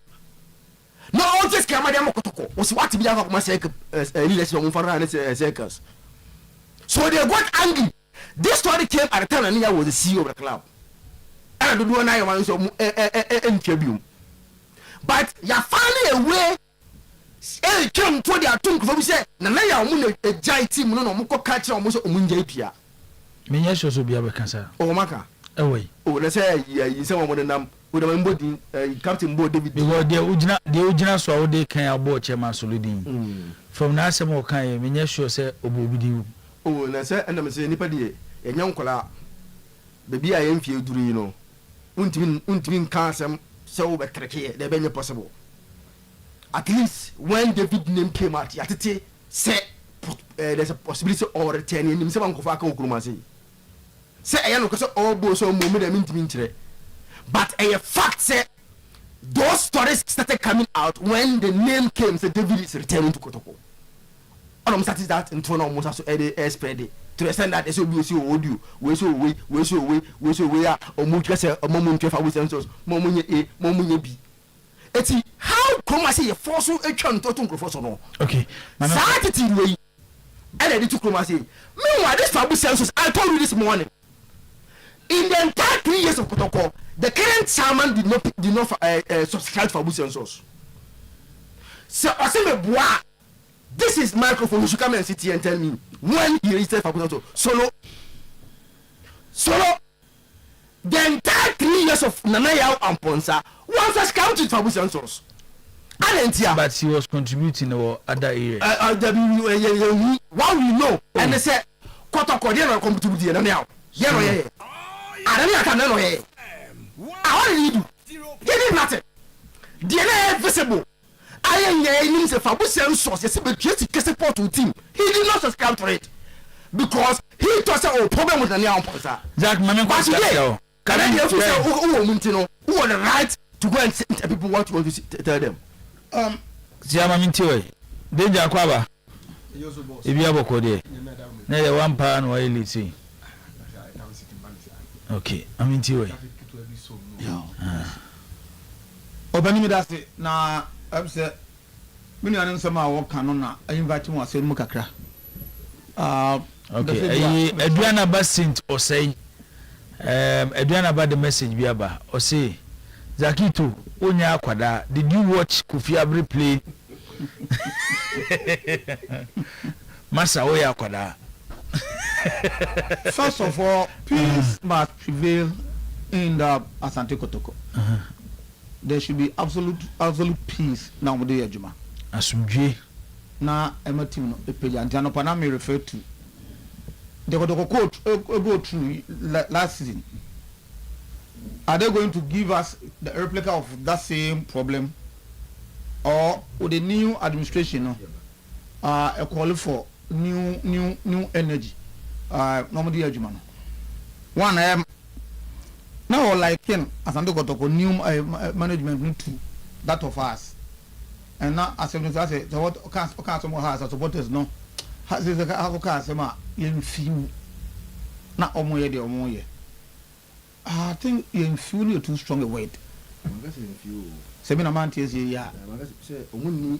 No, all just Camadam Kotoko was what to be out of my circle leadership for circles. So they got angry. This story came at the time and I was the CEO of the club. And I don't know I want to interview. But you finally a way. Came for their tongue for say, Naya Moon a giant team, no more catch almost Munjapia. Many shows will be able to cancel. Oh, Maka. Away. Oh, let's say, someone with a name with a body, Captain Bo David. The original so they can abort Chairman Solidin. From Nasamo Kai, many shows say, Obidi. Oh, let's say, and I'm saying, Nipadi, a young collar. Baby, I am few do you know. Untin cancer so better here, the very possible. At least when David name came out, Yatiti said there's a possibility of returning himself on Kofako Krumasi. Say I know all both so moment and mint. But a fact said those stories started coming out when the name came, say David is returning to Kotoko. And I'm starting that in turn almost also spread it to the extent that they say we see audio, we see away, or much say a moment to have sensors, moment B. It's how come I say a force a chunk to force or no? Okay, Saturday way. And I did to come and say, meanwhile, this Fabu census, I told you this morning. In the entire 3 years of protocol, the current chairman did not subscribe for Fabu census. So I say, this is microphone. You should come and sit here and tell me when he registered for Fabu census. Solo. The entire 3 years of Nanaya and Ponsa was subscribed for Fabu census. But he was contributing to other areas. What we know, and they said, Kotoko, they are contributing now. I don't know. I want to do. They did nothing. They are visible. I am means a Fabu census, yes, but just to support to team. He did not subscribe to it because he thought a problem with the Nyan Ponsa. Jack, Mamma, can I hear who are the right to go and tell people what you want to tell them? Siama mintiwe danger kwaba ibi aboko de na the one pound or elite. Okay, amintiwe obani mi dase na abse mini anan sama wo kanu na invite mo ase mu kakra okay eduana ba sent osei eduana ba the message bi aba osei Zakito onya akwada, did you watch Kofi Abri play? Masa oya akwada. First of all, peace must prevail in the Asante Kotoko. There should be absolute peace now with the Ejuma. Asumje. Na ematim no epeja antano pana me refer to the Kotoko coach go through last season. Are they going to give us the replica of that same problem, or with the new administration, a call for new energy? Normally, one now like as I got to new management to that of us, and now as I say, so what can't someone has supporters no has is a customer in few, not omoye de omoye. I think you feel too strong a weight. Seven amount is yeah. Only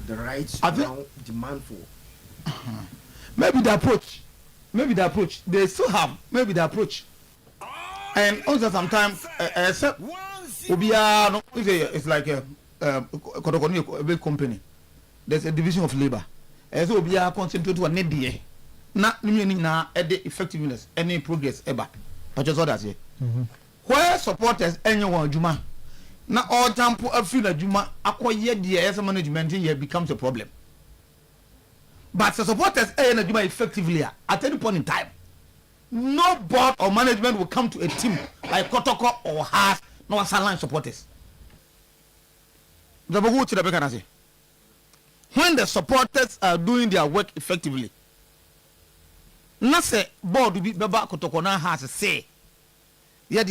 the rights now demand for. Maybe the approach they still have. Maybe the approach, and also sometimes except Obia, it's like a big company. There's a division of labor. As Obia concentrate to a need not meaning now at the effectiveness any progress ever. But just what I say. Where supporters anyone Juma now all time a few Juma acquire the as a management here becomes a problem. But the supporters Juma effectively at any point in time, no board or management will come to a team like Kotoko or has no silent supporters. When the supporters are doing their work effectively, not say board will be Baba Kotoko now has a say. Yeah.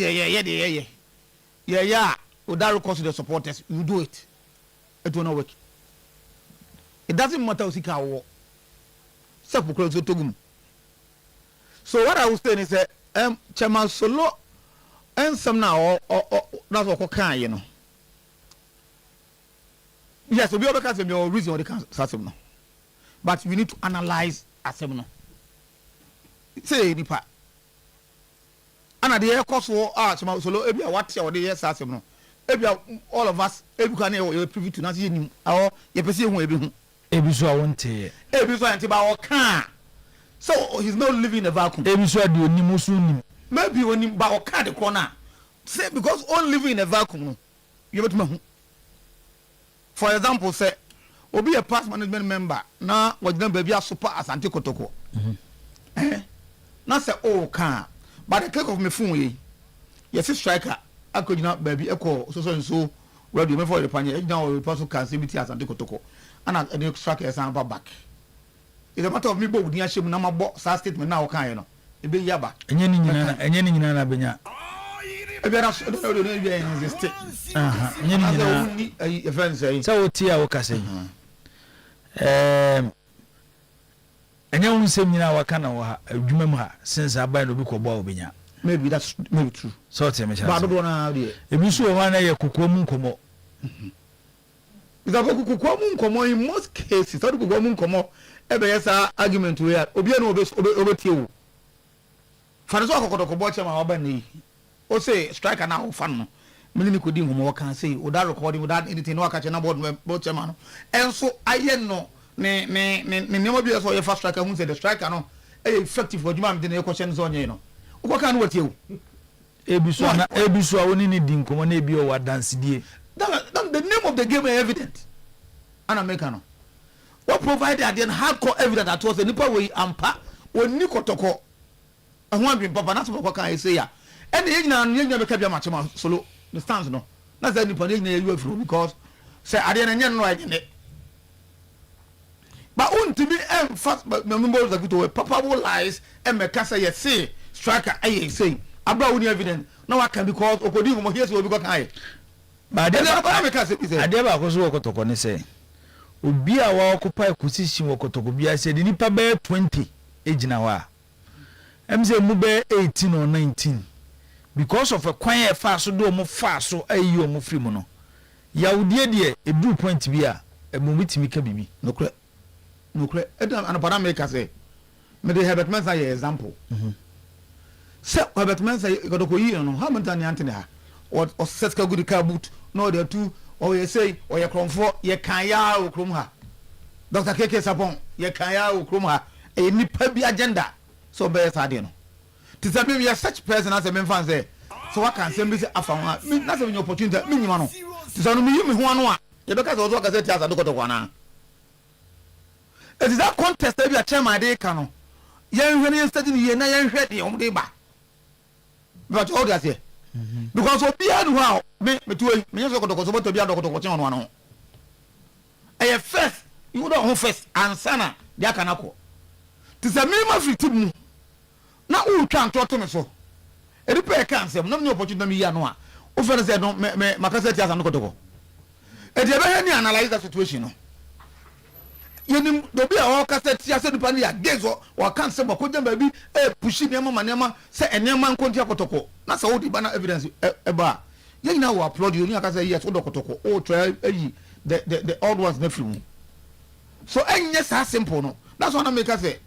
Without recourse to the supporters, you do it. It will not work. It doesn't matter who can war. So what I was saying is that Chairman Solo and some now or that's what can you know. Yes, we all because of your reason they can't start them now. But we need to analyze as them now. Say any part. And at the air cost for solo ebia what or the yes as no ebia all of us ebi kan e privy to nothing nim or ye pese hu ebi hu ebi so awonte ebi so anti ba o kan so he's not living in a vacuum ebi so ade onim so nim maybe when him ba o kan the corner say because all living in a vacuum no you better hu for example say obi a past management member na wajina baby a super Asante Kotoko na say o kan. But the click of my phone, yes, striker. I could not baby echo so and radio before the panya. Now we possible can see as Asante Kotoko, and the striker is back. It's a matter of me both near ship number box statement now. Can you know? It be yaba. And any benya. ebiara so do no bia insist nyina ni event say so oti a wo ka say enya unsem nyina waka na wo ha adwuma mu ha since abai no bi ko bo obenya maybe that's maybe true so te me cha ba do na de ebi so ho na ye kokko mu nkomo because kokko mu nkomo in most cases so kokko mu nkomo ebe yesa argument we obi na obetie wo fa so kokko bo chema oba na o say striker na o fan no mini ko di nkomo kan say without recording without anything no aka chena board chema no enso aye no ne nemo bi so ye fast striker hu say the striker no effective for juma me dey question so onye no wo kan no watie wo ebiso a woni ni di nkomo na ebi o wa dance die the name of the game is evident and American what provided at the hardcore evidence that was the nipa we ampa oni kotoko ahun bi papa na so kan say ya and the na nya be ka bia match ma solo the stance no na say nipa nya you afro because say ade na nya no anyene but untimi fast member of the good papa will lies and me ka say say striker aye say abra woni evidence na wa kan because okodi mo here so bi ko kan ade ba ko so okotoko ne say obi a wa occupy position okotoko bia say the nipa be 20 ejina wa emze mu be 18 or 19 because of a kwan e fa so do mo fa so ayi o mo free mu no yawudie de e blue point bia e mo mitimi ka bibi nokre edam anapada make say me dey Herbert Mensah ye example say Herbert Mensah okotoko yi no how many time antene ha or setka good car boot no there two or you say or you kromfo ye kan ya okrom ha Dr. KK Sapon ye kan ya okrom ha e nipa bi agenda so be sade no to say me such person as a men fan say so what can say me say afa ho me na say me opportunity me nyima no to say no me yimi ho ano a ye be ka say so ka say tiasa do kotoko na it is that contest be a chairman dey kan no ye hwe ne study ye na ye hwe de dey ba but all that here because obi anu ha me tuwe me so kotoko so boto bia do kotoko chen ono ano eh first you do ho first ansana dia kanako ti se me ma free team mu na u twa ntoto me so e di pe kan sem no me opportunity me ya no a o fe say no me makasa ti asa no kotoko e di be he ni analyze the situation no yenim do bia o kasa ti asa dupa ni ya gezo o kan sem ko jamba bi e pushi ne ma manema se enema nkonti akotoko na sa odi bana evidence e ba ye na wo applaud you ni akasa yes o dokotoko o try eyi the old ones na film so enye sa simple no that's what I make say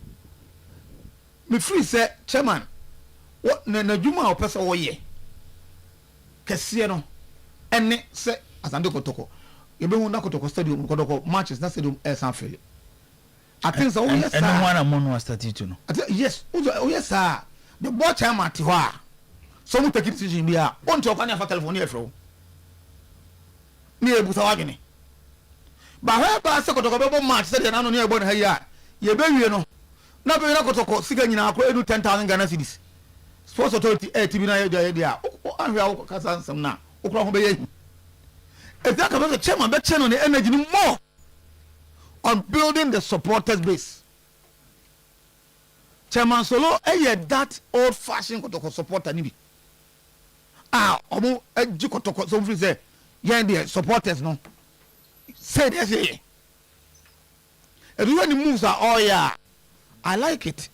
me free say chairman what na djuma o pesa wo ye kese no ene se asande kotoko ye be hu na kotoko stadium kotoko matches na stadium e san fele I think so yes sir and one among was statute no yes oh yes sir the board chairman ti ho a so mu take decision bia on to kan afa telephone e fro ni ebusa wadwene ba ha ba se kotoko be bo match se de na no ne e bo na ha ya ye be wie no na be na kotoko siga nyina akọ edu 10,000 Ghana cedis sports authority TV na ye dia ahwa kasa nsem na okro ho be ye if that the chairman be channel the energy more on building the supporters base chairman solo that old fashioned kotoko supporter ni bi omo eji kotoko so free say yen the supporters no say they say everyone moves are all yeah I like it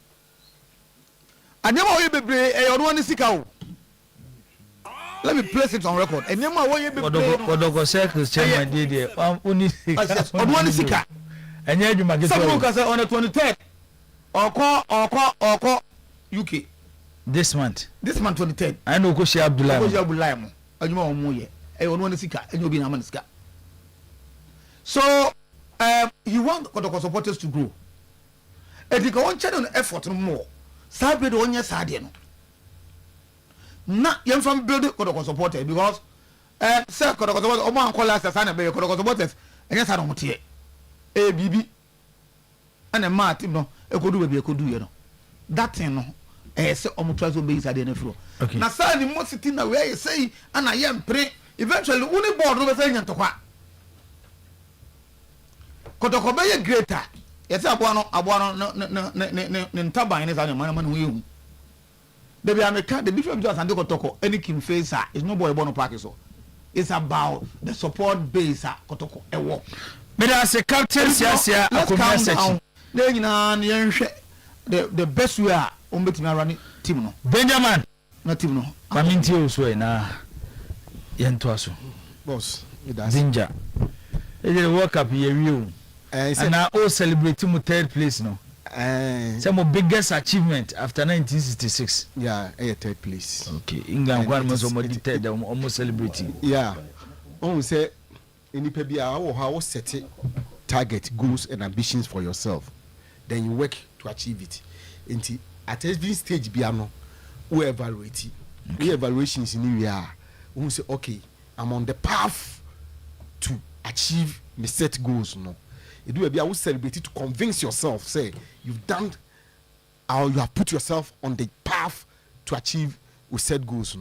and never we be one sika o let me place it on record and never we be kodoko circle chairman dey there only sika and you ma get some say on the 23rd oko UK this month 23rd I know go share Abdullah mo adwuma o mo ye one sika enyo bi na man sika so you want the supporters to grow and you go on channel effort more sabe do onye sade no na yem from build the supporters because say the supporters o man call us sana be the supporters enye sa no motie bibi ana ma team no ekodu be ekodu ye no that thing no say omo so be sade na fro na sa ni mo city na we say ana ye mpre eventually uni board no be say nyantokwa kotoko be ye greater yes aboa no ne ntaban ne sa ne man hu yehu The America, the difference between Asante Kotoko any King Facer is no boy born park so. It's about the support base at Kotoko a walk. But as a captain, yes, let's calm down. Then the best way on betting running team no. Benjamin, not team no. Paminti also na yentoaso. Boss, Danger. It is a World Cup year you. And now all celebrating with third place no. Some of biggest achievement after 1966. Yeah, third place. Okay, England one was almost celebrating. Yeah, on say in the how set it, target goals and ambitions for yourself, then you work to achieve it. At every stage, biano, we evaluate it. We evaluations in the we say okay, I'm on the path to achieve my set goals. No. You do a celebrate it to convince yourself, say you've done or you have put yourself on the path to achieve with set goals,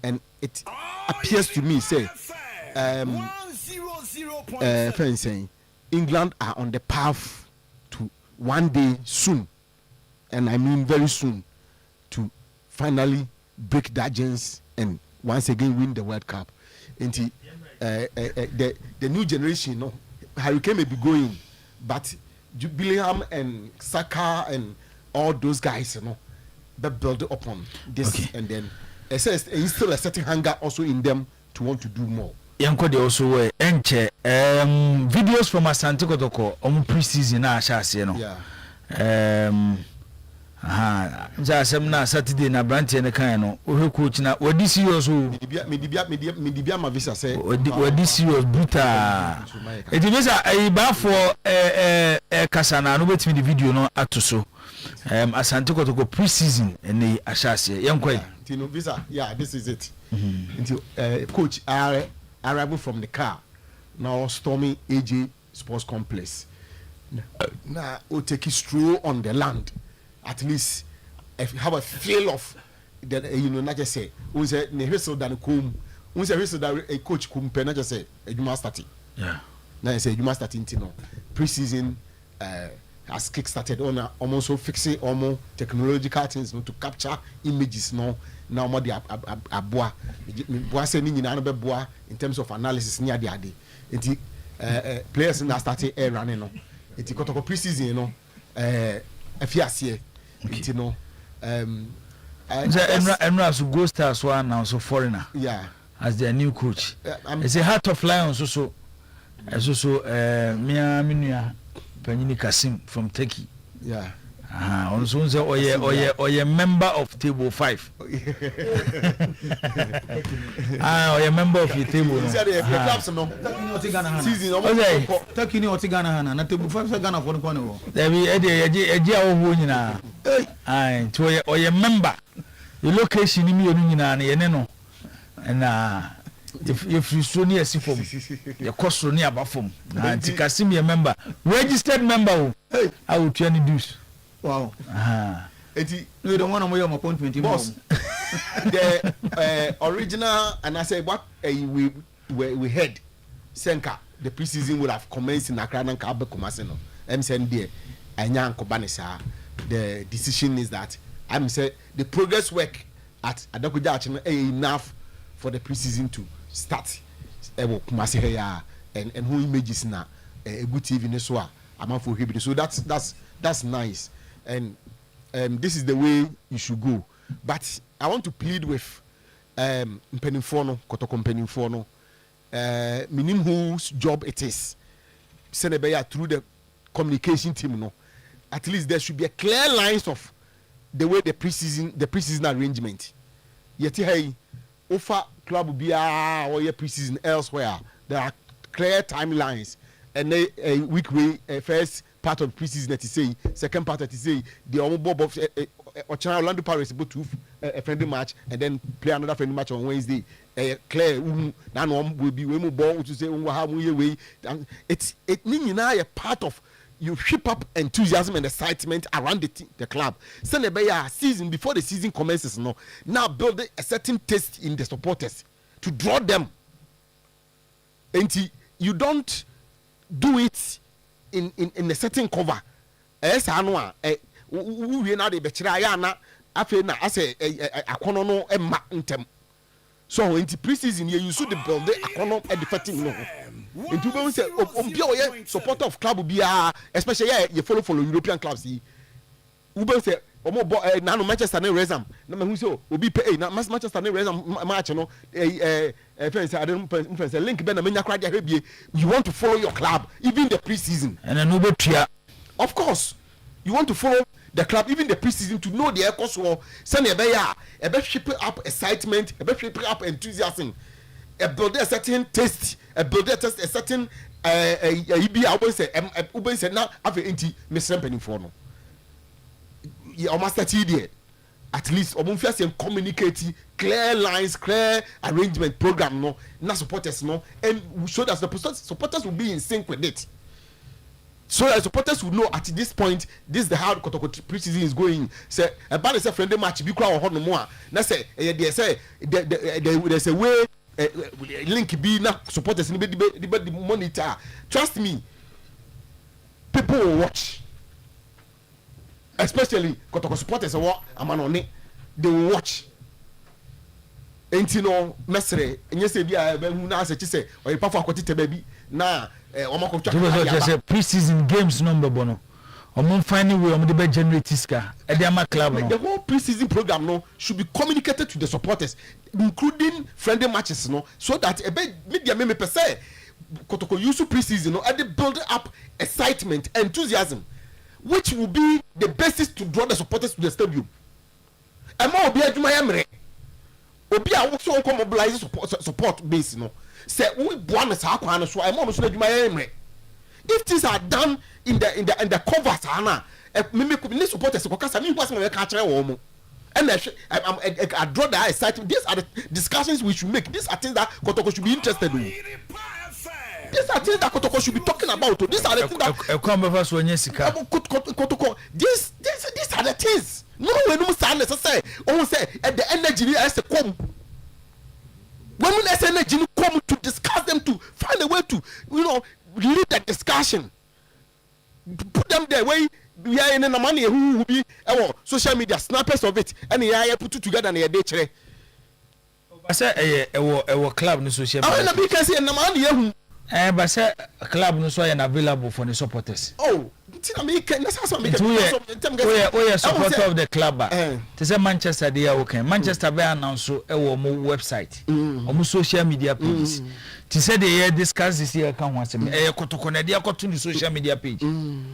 and it appears to me, say, friends saying England are on the path to one day soon, and I mean very soon, to finally break that jinx and once again win the World Cup. And the new generation, Harry Kane may be going. But Billingham and Saka and all those guys, that build upon this, okay. And then it says instill a certain hunger also in them to want to do more. Yanko de also were videos from Asante Kotoko pre-season na ashase no. Yeah. Jasem na Saturday na branch ne kan no. Ohe coach na wadi serious o. Medibia ma visa say wadi serious brutal. It means I ba for kasana no betimi the video no atoso. Asante Kotoko pre-season ne ashase. Yanko Tino visa. Yeah, this is it. Until coach arrival from the car. Now storming AJ Sports Complex. Now we'll take a stroll on the land. At least if you have a feel of that, not just say who's a whistle than a comb, who's a whistle that a coach kumpe, not just say you must start it. Yeah. Now I say you must start it. Pre-season has kick-started on almost so fixing almost technological things to capture images. Now more the aboa sending in boa in terms of analysis near the ade. It players that started air running. It got a pre-season. If you are here. Emra so go stars one now so foreigner. Yeah. As their new coach. It's a Heart of Lions also. As also Mia Minia Panini Kasim from Turkey. Yeah. Also say oye member of table 5. Oye member of your table. Turkey ni oti Ghana na table 5 say Ghana for the corner. There be eji awo nyina. To oye member. The location ni mi onu nyina na ye ne no. Na if you so near sifom. The cost so near abafom. Na Kasim ye member. Registered member. I will turn the dues. Wow. You don't want to make my appointment, boss. The original, and I say what we had, Senka, the pre-season would have commenced in Accra and Kabe Kumaseno. I'm saying there, Anyan Kobanesa. The decision is that I'm saying the progress work at Adokuja enough for the pre-season to start. Kumaseya and who images na a good TV Neswa. I'm for him. So that's nice. And this is the way you should go. But I want to plead with Mpeninfono, Kotoko Mpeninfono, meaning whose job it is. Senebeya through the communication team, no. At least there should be a clear lines of the way the pre-season arrangement. Yet hey, offer club be or your pre-season elsewhere. There are clear timelines and a week way first part of pre-season that is say, second part that is say the Bob of Orlando Pirates about to a friendly match and then play another friendly match on Wednesday. Clear now will be way more ball to say how we way. It means now a part of you ship up enthusiasm and excitement around the club. Send a season before the season commences. Now build a certain taste in the supporters to draw them. And you don't do it in a certain cover. Yes, I know. We now the betray na afi na ase akono no emma ntem so into pre-season you should build the akono at the fighting no into be say obi oye supporter of club bia especially you follow European clubs yi ube say omo na no Manchester na Wrexham na me hu say obi pay na Manchester na Wrexham match no friends I don't friends link be na menya kwade ahebie you want to follow your club even the pre-season and no be tua of course you want to follow the club even the pre-season to know the echoes or send a shape up excitement a shape up enthusiasm a build a certain taste a build a certain say now have anti Mr. Penny for no you almost at least first communicate clear lines clear arrangement program no na supporters no and so that the supporters will be in sync with it. So that supporters will know at this point, this is the how Kotoko pre-season is going. Say about a friendly match, be crowd or no more. Now say there's a way link be now supporters in the monitor. Trust me, people will watch. Especially Kotoko supporters or what I'm on it, they will watch. Ain't you know, Mestre, and you say, who now say, or you perform a baby now. Pre-season games number bono. Finding way the generate iska. Club. The whole pre-season program no should be communicated to the supporters, including friendly matches, no, so that media may per se Kotoko use pre-season no, and they build up excitement, enthusiasm, which will be the basis to draw the supporters to the stadium. And more be a Jumayamre. Obi also mobilize support base, no. Say we buana sa akwana so I'm almost adwuma yemre if things are done in the covers ana me could support us because I mean what's my ka kire wo mo and I draw the excitement. These are the discussions we should make. These are things that Kotoko should be interested in. These are things that Kotoko should be talking about. These are the things that Kotoko these are the things no we no say necessary oh say at the energy as come when we let energy come to discuss them, to find a way to, lead the discussion, put them there where we are in the money who will be social media snappers of it, and they put it together and they day. I say a club no social media. I want to be kasi na money but say a club no so available for the supporters. Oh, we are supporter of the club. To say Manchester they are okay. Manchester be announce website, social media pages. To say they discuss this year can once Kotoko na dia to the social media page,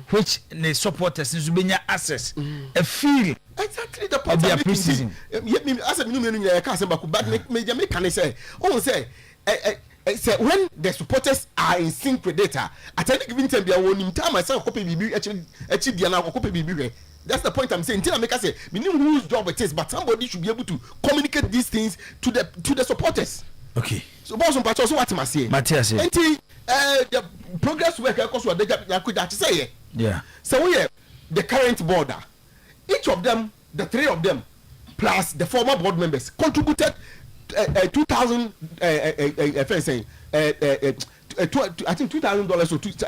which the supporters need to be access a feel exactly the point of their pre-season. As a minimum, I can't say but me can say, say when the supporters are in sync with data, at any given time they are winning time myself copy BB actually copy BB. That's the point I'm saying. Until I make us say, we know whose job it is, but somebody should be able to communicate these things to the supporters. Okay. So boss on patch, so what am I saying? Matthias. Until the progress work because what they could say. Yeah. So we have the current boarder. Each of them, the three of them, plus the former board members, contributed 2,000. I think $2,000 or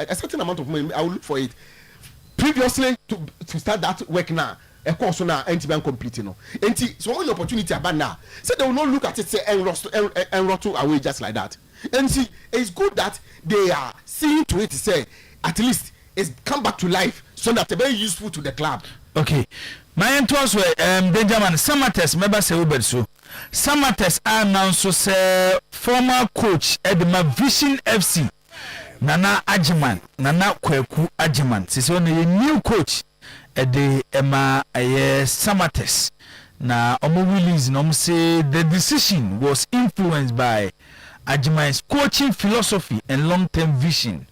a certain amount of money. I will look for it. Previously, to start that work now, a course now, anti-ban completing. So one opportunity about now. So they will not look at it say and rottle away just like that. And see, it's good that they are seeing to it to say at least it's come back to life so that they're very useful to the club. Okay. My entwas were Benjamin Samates, member say so. Samates announced say former coach at the Vision FC. Nana Ajiman, Nana Kweku Ajiman. She's only a new coach at the Emma Samates. Na Omo Willis no say the decision was influenced by Ajiman's coaching philosophy and long-term vision,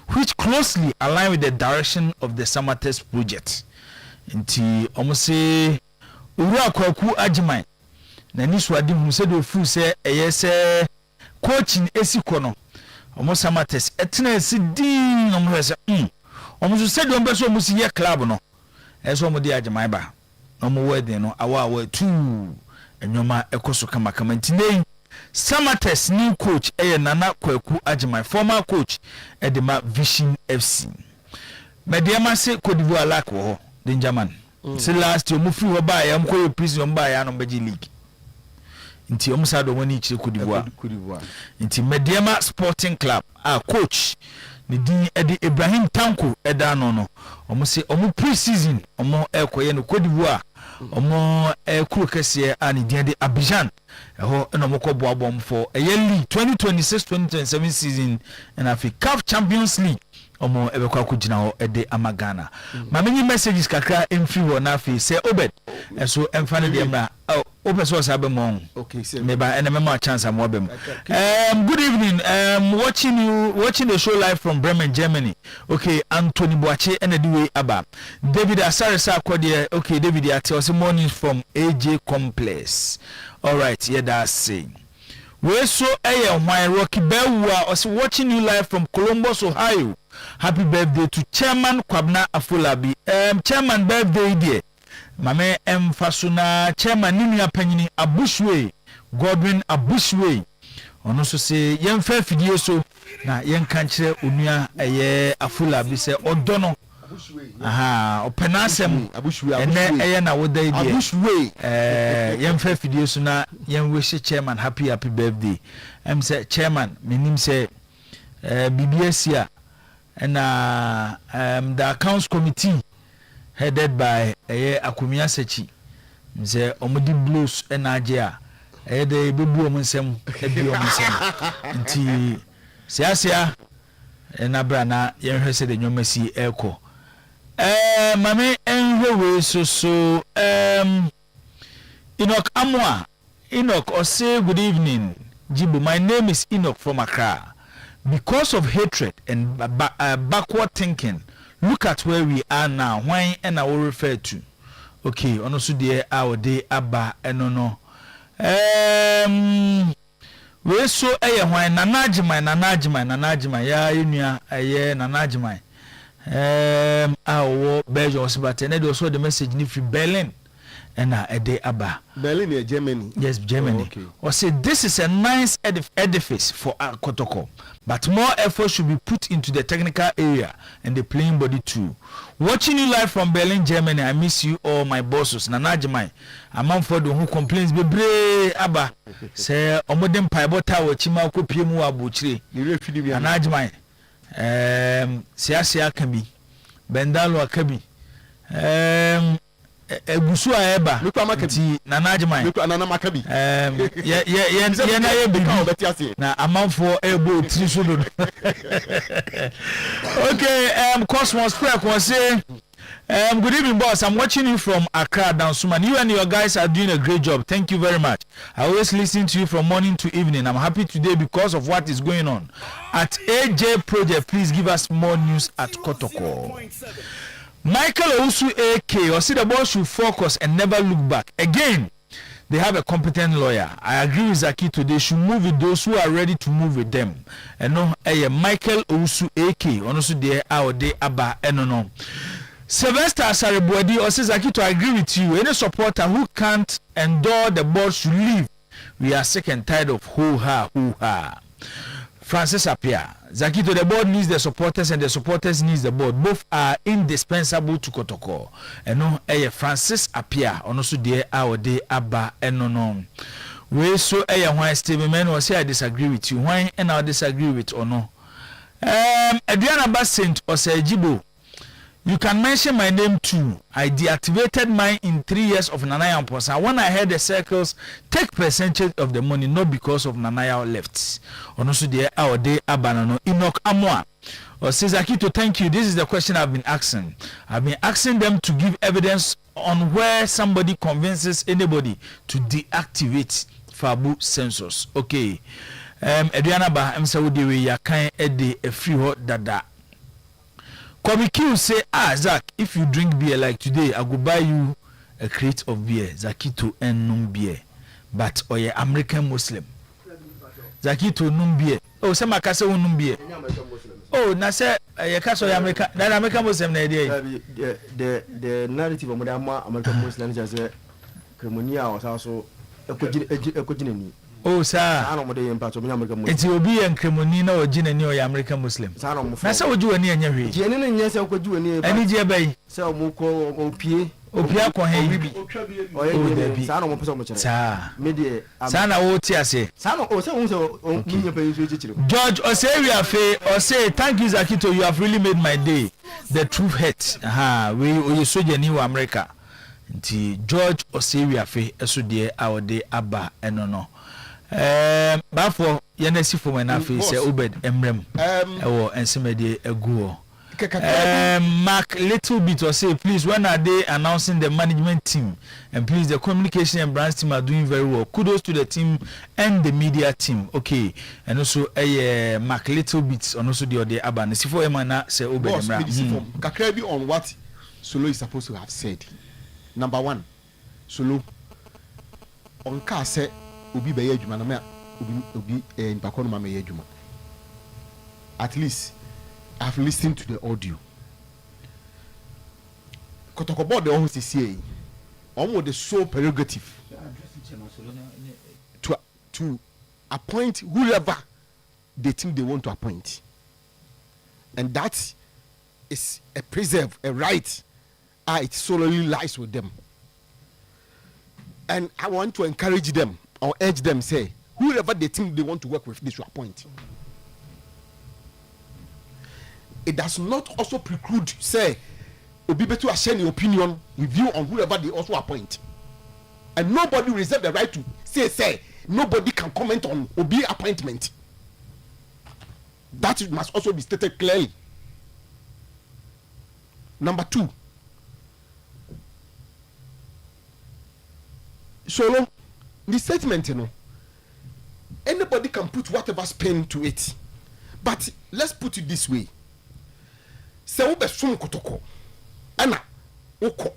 which closely align with the direction of the Samates project. Nti Omo say Ura Kweku Ajiman. Na niswadi hu say do fu say say coaching esikono. Omo Samates etena esi din omo hwese omo so se do mbeso omo si ye club no eso omo di Ajiman ba omo wedding no awa tu enwoma ekoso kama ntinei Samates new coach Nana Kweku Ajiman, former coach at the Vision FC. Mediama se Cote d'Ivoire lak wo Benjamin say last year mufi ho ba ya mko prison ba ya no beji league nti omsado woni chire Kudibwa nti Mediama Sporting Club coach ni din edi Ibrahim Tanko eda no omse omu pre-season omo ekoye no Kudibwa omo ekuru kese ani din de Abidjan ho no moko boabom for league 2026-2027 season and afi CAF Champions League omo ebekwa kugina ho ede amagana mamenyi messages kakra emfi ho na afi say Obed so emfa de mra open source abem okay say meba ene mema chance am obem good evening watching the show live from Bremen, Germany. Okay, Anthony Boache and the way aba David Asaresa kwode. Okay, David ate morning from AJ Complex. All right, yeah, that's saying we so why Rocky Bewa also watching you live from Columbus, Ohio. Happy birthday to Chairman Kwabna Afolabi. Chairman birthday dear. Mame Fasuna Chairman Nini Apanyini Abushwe Godwin Abushwe. Ono so say yen fa fidie so na yen kan kire onua eye Afolabi se odono aha openasem ene eye na woda ide Abushwe yen fa fidie so na yen wish chairman happy birthday. Say chairman menim say BBSia and the accounts committee headed by Akumia Sechi say omudi blues enagea de bebu omsem ebi omsem nti siasia na brana yenhwese de nyomasi eko mame enhwe so Enoch Amwa Enoch say good evening Jibu, my name is Enoch from Accra. Because of hatred and backward thinking, look at where we are now. Why and I will refer to. Okay, also there our day abba and no. We so why nanajima ya unia nanajima. Our Belgium but and also the message ni from Berlin. And a day abba Berlin near Germany. Yes, Germany. Okay. Or say this is a nice edifice for Kotoko, but more effort should be put into the technical area and the playing body too. Watching you live from Berlin, Germany, I miss you all my bosses. Nanajimai, a man for the who complains be brave abba. Say omodem paibota wo chima ko piemu abuchire. Nanajimai. Siasia akabi. Bendalo akabi. Egusu eba ti nanajimai nana makabi ye na ye bibi na amanfo ebo triso do. Okay, Cosmos Prek was saying good evening boss, I'm watching you from Accra down Suman. You and your guys are doing a great job. Thank you very much. I always listen to you from morning to evening. I'm happy today because of what is going on at AJ Project. Please give us more news at Kotoko. Michael Owusu AK or see the boss should focus and never look back. Again, they have a competent lawyer. I agree with Zakito. They should move with those who are ready to move with them. And no, Michael Owusu AK also there out there aba and no. Sylvester Asaribuadi or says Zakito, I agree with you. Any supporter who can't endure the board should leave. We are sick and tired of hoo-ha. Francis Apia. Zakito, the board needs the supporters and the supporters needs the board. Both are indispensable to Kotoko. And no, Francis Apia, also there our day Abba and no. We so why Stephen Man was say I disagree with you. Why and I disagree with or no. Adriana Bassent or say Jibo. You can mention my name too. I deactivated mine in 3 years of Nanaya Mposa. When I heard the circles, take percentage of the money, not because of Nanaya left. Also, there our day Abanano Enoch Amwa. Or says Akito, thank you. This is the question I've been asking. I've been asking them to give evidence on where somebody convinces anybody to deactivate Fabu sensors. Okay. Adriana Ba, I'm Saudi, we are kind of a free hot dada. Komikiu say, Zach, if you drink beer like today, I go buy you a crate of beer. Zakito and num beer. But oye American Muslim. Zakito num beer. Oh, some akase num beer. Oh, na say yakaso American. That American Muslim na idea. The narrative of American Muslims is a criminal or also a cogini. Oh, sir. I don't know it will be a criminal or Jinani or American Muslim. That's how would you any and your yes, I could do any Jabay. So Moko or P opia ko hen oye sa na mo pese mo kire sa me de sa na wo ti ase sa na o se won se o nyi pe nso chichire George Osewiafe say thank you Zakito, you have really made my day. The truth hurts. We soldier ni wa America. Nti George Osewiafe eso de awode aba eno no. Bafo yenesi fo na fe say Obed Emrem. Ewo ensemede aguo. Mark little bit or say please, when are they announcing the management team? And please, the communication and brands team are doing very well. Kudos to the team and the media team. Okay, and also Mark little bits and also the other Aban. Sifo Emana say Obed Emrem. Kakrebi on what Solo is supposed to have said. Number one, Solo on car say Ubi be yejuma na me Ubi mpakonu ma me yejuma. At least I've listened to the audio. Kotoko board the always say almost the sole prerogative to appoint whoever they think they want to appoint. And that is a preserve, a right. It solely lies with them. And I want to encourage them or urge them, say, whoever they think they want to work with, they should appoint. It does not also preclude, say, Obi beto share any opinion with you on whoever they also appoint. And nobody reserve the right to say, nobody can comment on Obi appointment. That must also be stated clearly. Number two, so the statement, anybody can put whatever spin to it. But let's put it this way. Se wo besom kotoko ana woko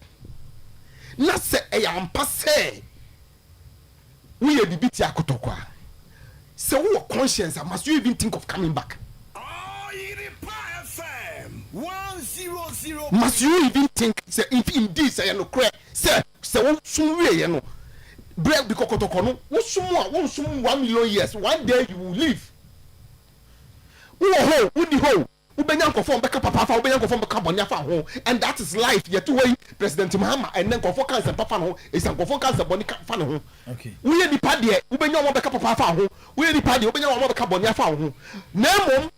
na se eyampa se we ye bibiti akotoko a se wo conscience must you even think of coming back? Oyerepa FM 100 must you even think say if indeed say no cry se wo sum we ye no break because kotoko no wo sum 1 million years one day you will live wo di ho ubenya nkofo mbeka papa fa ubenya nkofo mbeka bonya fa ho, and that is life. Yet way President Mahama and then nkofo cancer papa no is nkofo cancer boni fa no ho. Okay, we ni pa de ubenya wo mbeka papa fa ho, we ni pa de ubenya wo mbeka bonya fa ho. Na mom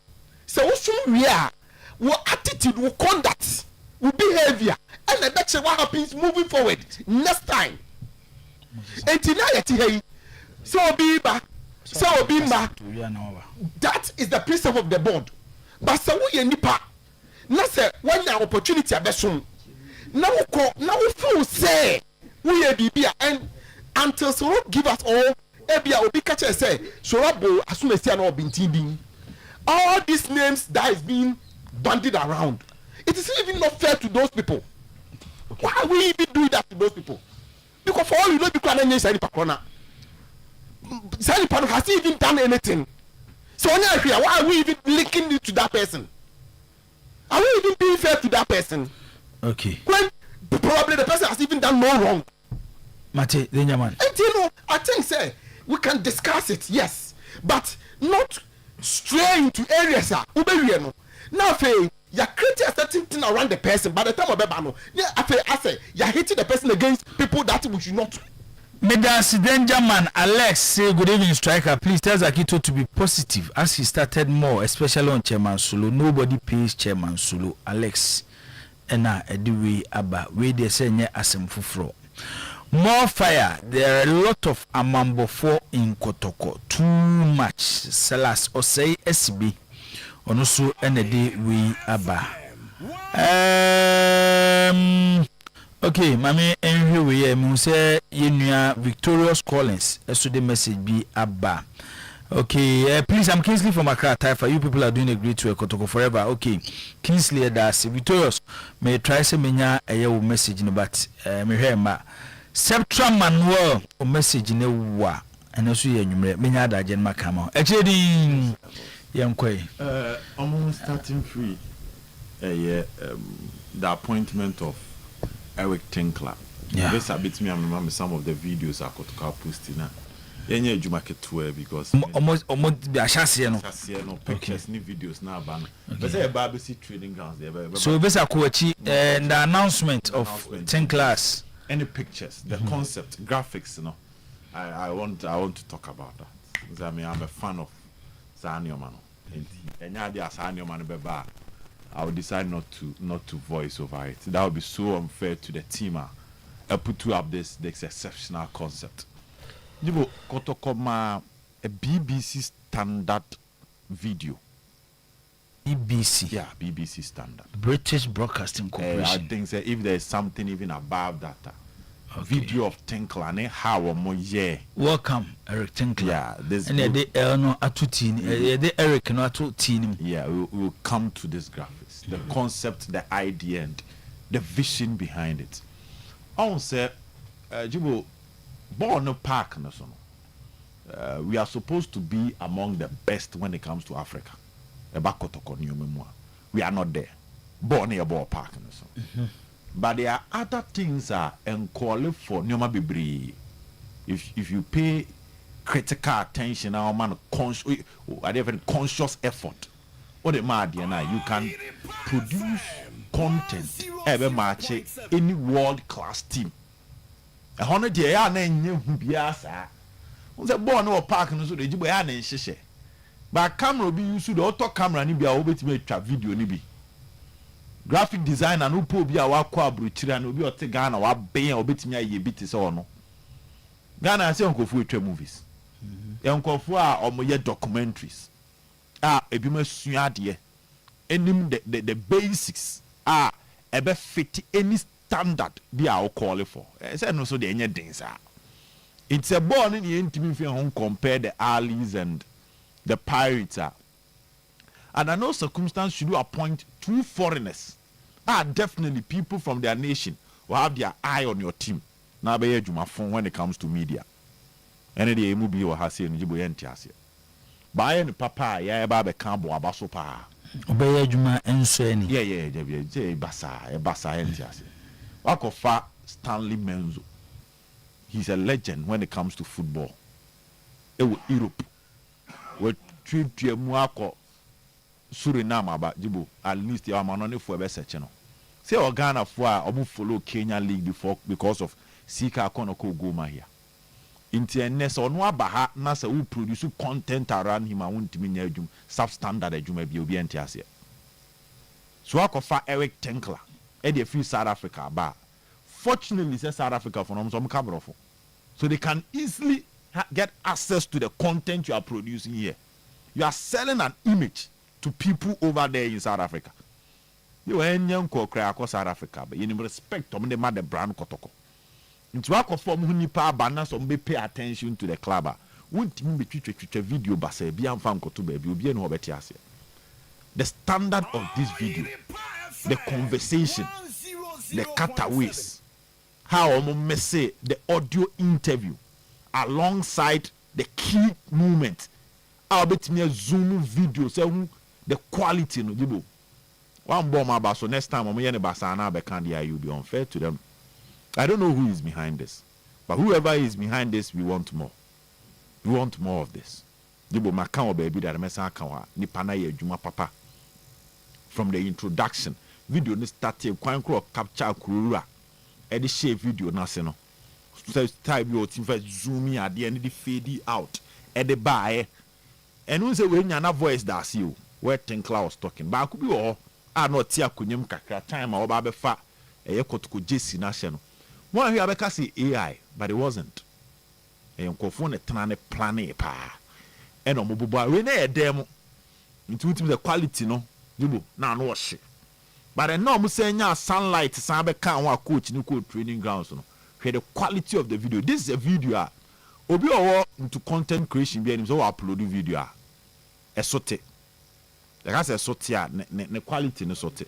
se wo sum wi a wo attitude, wo conduct, wo behavior, and that's what happens moving forward next time. Enti na yeti hey so obi ba so obi ma, that is the principle of the board. But so we nipa na say when the opportunity abesom na we feel say we bibia, and until so give us all ebia obi catch say so rabo asumesi na obintindin, all these names that is being bandied around, it is even not fair to those people. Okay. Why we even do that to those people? Because for all you know, because Sani Pakona has he even done anything? So why are we even linking it to that person? Are we even being fair to that person? Okay. When probably the person has even done no wrong. Mate, Denyaman. And you know, I think say we can discuss it, yes, but not stray into areas. Now, you create a certain thing around the person. By the time of Bebano, I say you're hitting the person against people that we should not. Medasi Denjaman Alex say good evening striker. Please tell Zakito to be positive as he started more, especially on Chairman Sulu. Nobody pays Chairman Sulu. Alex ena ediwe aba we dey say nye asem fufuro. More fire. There are a lot of amambofo in Kotoko. Too much. Salas Osei SB. Onosu enede we aba. Okay, mami enhwe we mu say yenua Victorious Collins eso the message be aba. Okay, please, I'm Kingsley from Accra, Taifa. You people are doing a great work, Kotoko forever. Okay, Kingsley that's Victorious. May try say menya a message in but me hear ma. Septra Manuel o message ne wa. And also yenumre menya da gen makama. Echedi yankoi. Almost starting free. The appointment of Eric Tinkler. Yeah. This a bit me. I remember some of the videos I could posting. Yenye juma ketua because almost be ashase no. No pictures ni videos na ban. But say ba see training grounds there. So be say kochi the announcement of 10 class. Any pictures, the concept, graphics, you know. I want to talk about that. Because I mean I'm a fan of Sanyo man. And yeah, Sanyo man beba. I would decide not to voice over it. That would be so unfair to the team. I put up this exceptional concept. You go kotokoma a BBC standard video. BBC. Yeah, BBC standard. British Broadcasting Corporation. I think if there is something even above that. Video of Tinkler and how more yeah. Welcome, Eric Tinkler. Yeah, this and the no atutin, the Eric no atutin. Yeah, we will come to this graphics, the concept, the idea, and the vision behind it. On say, Jibo, born no park no so. We are supposed to be among the best when it comes to Africa. We are not there. Born near ball park no so. But there are other things and call for Nyoma Bibri. If you pay critical attention now man conscious effort, what the mad you can produce content ever match any world class team. 100 years ya na nye biasa. Unse born no park no so de jibo ya na nhihye. But camera be use the auto camera ni bia obetime twa video ni bi. Graphic designer no po bi a wakọ abrochira na obi ote Ghana wa ben a obetimi aye biti se ono. Ghana se onkofu etwa movies. Enkofu a omoye documentaries. Ebi masua ade. Enim the basics. Ebe fit any standard bi a call for. Say no so de enye den sa. It's a born in the intimi fi hon compare the Ali's and the Pirates. And I know circumstance should you appoint 2 foreigners. Definitely people from their nation will have their eye on your team. Now be juma phone when it comes to media. Any day mu bi o ha se njibo ye ntiase. Ba ye ni papa ya ba be kan bo abaso pa. Obey juma enso ani. Yeah, je basa ye ntiase. Wakofa Stanley Menzo. He's a legend when it comes to football. Europe. We trip to mu akọ Suriname aba jibo at least your manone for be search no. Say Ghana for omu follow Kenya league before because of Sika Konoko Goma here. Inti ennese ono aba ha na say we produce content around him and wontimi nya adwum substandard adwuma bi obi enti ase. So akofa Eric Tinkler e dey free South Africa ba. Fortunately say South Africa for some cabrofo. So they can easily get access to the content you are producing here. You are selling an image to people over there in South Africa. You are young across South Africa, but you respect them, they the brand kotoko. Into work of form who nipa banner some be pay attention to the club. Won't be treated video base be am fan koto baby obi en hobeti ase. The standard of this video, the conversation, the cutaways, how omo say the audio interview alongside the key movement. I'll bet me a zoom video so the quality no jibo. One bomb about so next time I'm going to basana be candy you be unfair to them. I don't know who is behind this, but whoever is behind this, we want more. We want more of this. Jibo makao baby that mesa kawa ni panaye juma papa. From the introduction, video ni started kwan kro capture kurura. Edi share video na se no. So type your team first zoom in at the end the fade out. Edi buy. And we say when yana voice that's you. Where Tinkler was talking. But I could be all not tia kunyum kakra time or babe fa kotoko jesi na hye no. One here abeka say AI, but it wasn't. Nkofo ne tena plan pa. And omobobo we na edem. Into the quality no. Jibo na no hye. But I know say nya sunlight san be kan wa coach ni ko training grounds no. Hwe the quality of the video. This is a video obi owo into content creation bi anim so upload video esote. The guy says sotia ne quality no sote.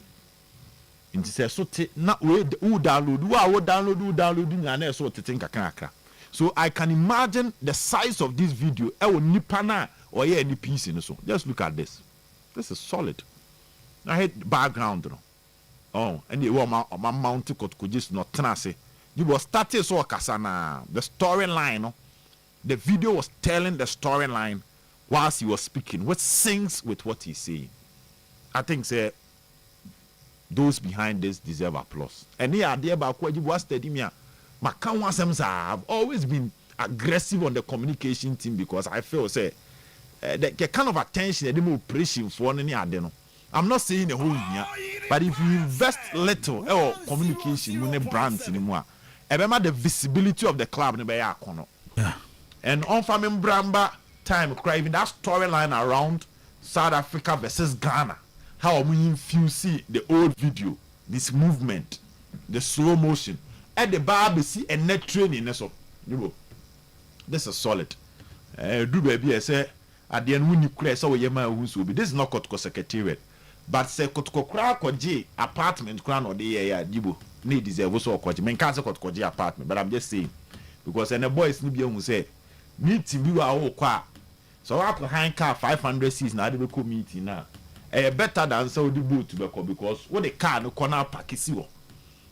Inti say sote na we download na sote think kakra. So I can imagine the size of this video. E wo nipa na or ye any piece in so. Just look at this. This is solid. I hate background no. Oh, and you want my mount could just not tenase. You was started so kasa na the storyline no. the video was telling the storyline whilst he was speaking, which syncs with what he's saying. I think say those behind this deserve applause. And here are about what studying I've always been aggressive on the communication team because I feel say the kind of attention and the operation for any adeno. I'm not saying the whole year, but if you invest little or communication with the brands anymore, remember the visibility of the club in the yeah. And on family Bramba time, even that storyline around South Africa versus Ghana, how if you see the old video, this movement, the slow motion, at the bar, see a net training. So, this is solid. Do baby, I say at the end when you crash, so you might will be. This is not Kotoko Secretariat, but say Kotoko Crack or J apartment crown or the Dibo need deserve also Koji. Men can't say Kotoko J apartment, but I'm just saying because and the boys need who say need to be our qua. So after high car 500 season, I didn't come meeting now. Better than so the boat to because what the car no corner pack is you.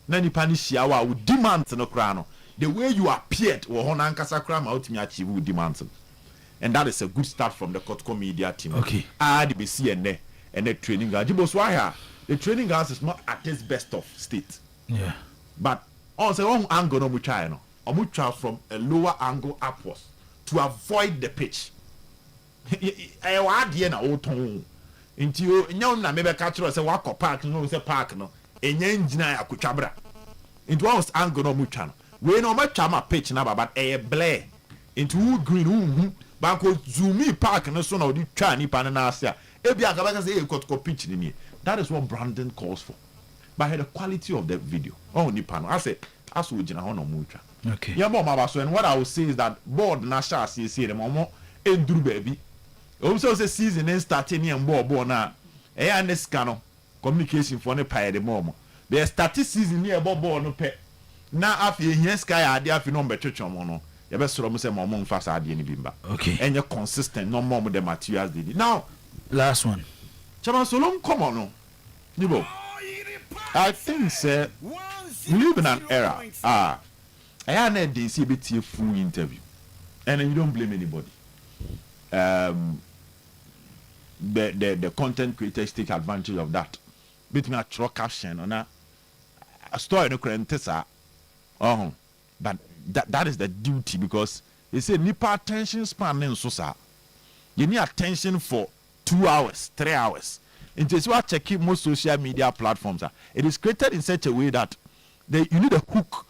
Nani punish yawa with demands no crown. The way you appeared or Honankasa Kram out me achieve with demands. And that is a good start from the Kotko media team. Okay. The BC and the training guard. The training guard is not at its best of state. Yeah. But also on angle no mucha or mucha from a lower angle upwards to avoid the pitch. I want na oton. Into you na maybe catch us say walk park no say park no. Enya engina akutwabra. Into was angle no mucha. We no much ma pitch na but a blare into green but zoomy park no so na odi twa ni pa na asia ebi akabaka say e kotko pitch ni. That is what Brandon calls for. But the quality of the video oh ni pa no I say as we gina ho no mucha. Okay. Yeah mama so and what I will say is that board na sha say them omo enduru baby. Also say season in starting and ball na e ya ne scan communication for ne pa the mom. They start season near ball no pe. Na afi ehia sky ade afi no mbetwetwom no ye be soro mo se mo mfa ade ni bimba. Okay. And you consistent no more the materials did. Now last one. Chairman Solom come on no. Nibo. I think say we live in an era I had a DCBT full interview and you don't blame anybody. The content creators take advantage of that. Between a truck caption on a story no currentesa. But that is the duty because they say nipa attention span in sosa. You need attention for 2 hours, 3 hours. In case you are checking most social media platforms, it is created in such a way that you need a hook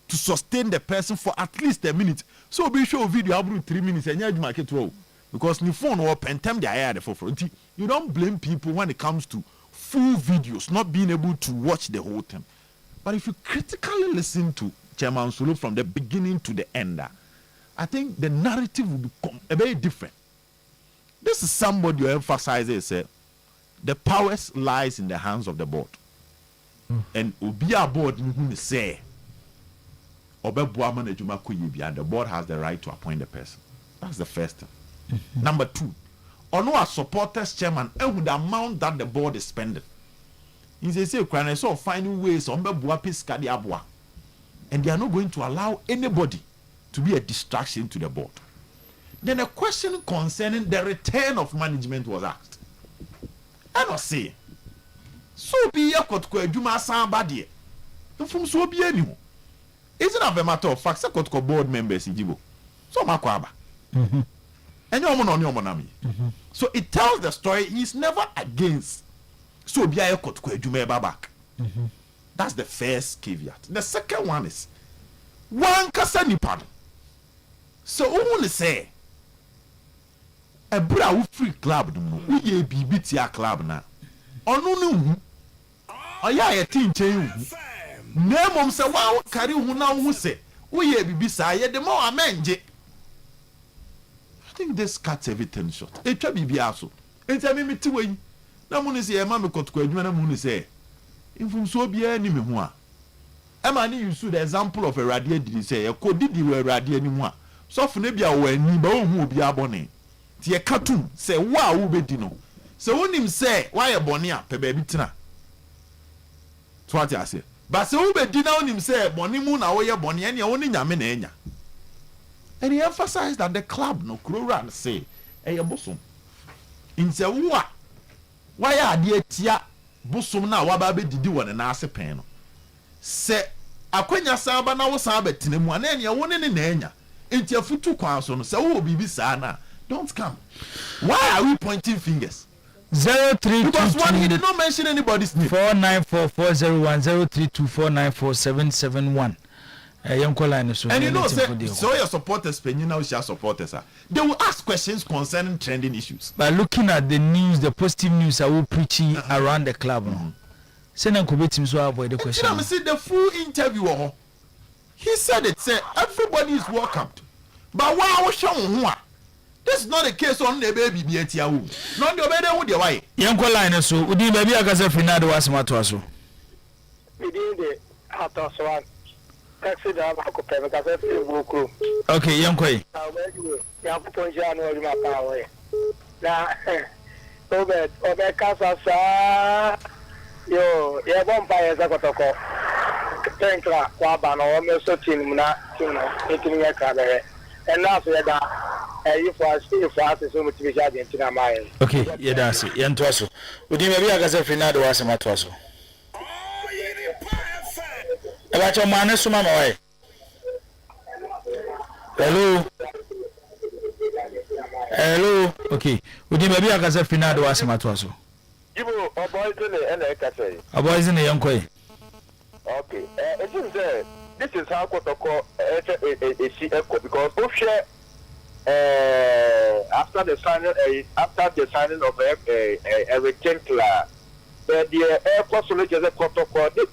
to sustain the person for at least a minute. So be sure video about 3 minutes and you market well because the phone or pen time they are for you don't blame people when it comes to full videos not being able to watch the whole thing. But if you critically listen to Chairman Sulu from the beginning to the end, I think the narrative will become very different. This is somebody who emphasizes the powers lies in the hands of the board. And Ubia board say and the board has the right to appoint the person. That's the first thing. Number 2, or no supporters chairman with the amount that the board is spending. In the say so finding ways on the and they are not going to allow anybody to be a distraction to the board. Then a question concerning the return of management was asked. I don't say so be a kotko eduma somebody. From so be anymore. Isn't it a matter of fact? Kotko board members in Jibo. So makwaba. And your monami. So it tells the story he's never against. So be a kotko eduma back. That's the first caveat. The second one is one kasanipan. So only say a bra free club no we ye BBT club na. Onu no oya ye tin chen na mom se wa carry hu na hu se we ye bibi sa ye de mo amenje. I think this cuts everything short. Etwa bibi aso. Enti me meti we na mo ni se e ma me kotko adwuma na mo ni se infum so bia ni me ho a. E ma ni use the example of a radio did say e ko didi we radio ni mu a. So for ne bia wo ani ba wo hu obi abone. Ti e katum say wa wo bedi no. So wonim say why e bone a pe ba bi tena. So what I say. But so wo bedi na wonim say bone mu na wo ye bone e ne wo ni nyame na enya. and he emphasized that the club no Kuroran say hey bosom in se wo why are the tia bosom na wa ba be didi won na ase pen no se akwanya saba na wo san betene mu ana enya wo ne na enya enti afutu kwan so no se wo bibi sa na don't come. Why are we pointing fingers? 0322 because one he did not mention anybody's name. 4944010 0324947771. And you know, so your supporters, you know, share supporters, they will ask questions concerning trending issues. By looking at the news, the positive news I will preach around the club. Send and Kubit so avoid the question. I see the full interview. He said it, said everybody is welcomed. But why was shown? This is not a case on the baby be at Yahoo. Not the better with your way. Young Colina, so would you maybe a Gazafinado was Matoso? We did it after one. Okay, young Quay. You have to point your nose in my power. Now, Obed Casa, you have vampires. I got a call. Thank you, Waban, or Mr. Tinna, eating a cabaret. And now, if I see fast, so much to be judging in my mind. Okay, yeah, that's it. Yantoso. Would you maybe a Gazafinado was a Matoso? About your man, so mama. Hello. Hello. Okay. Would you maybe a Gazafinado was a Matoso? You are boys in the cafe. A boys in the young Quay. Okay. It is this is how to call a because after the signing of a rectangular, the airport soldiers a protocol. This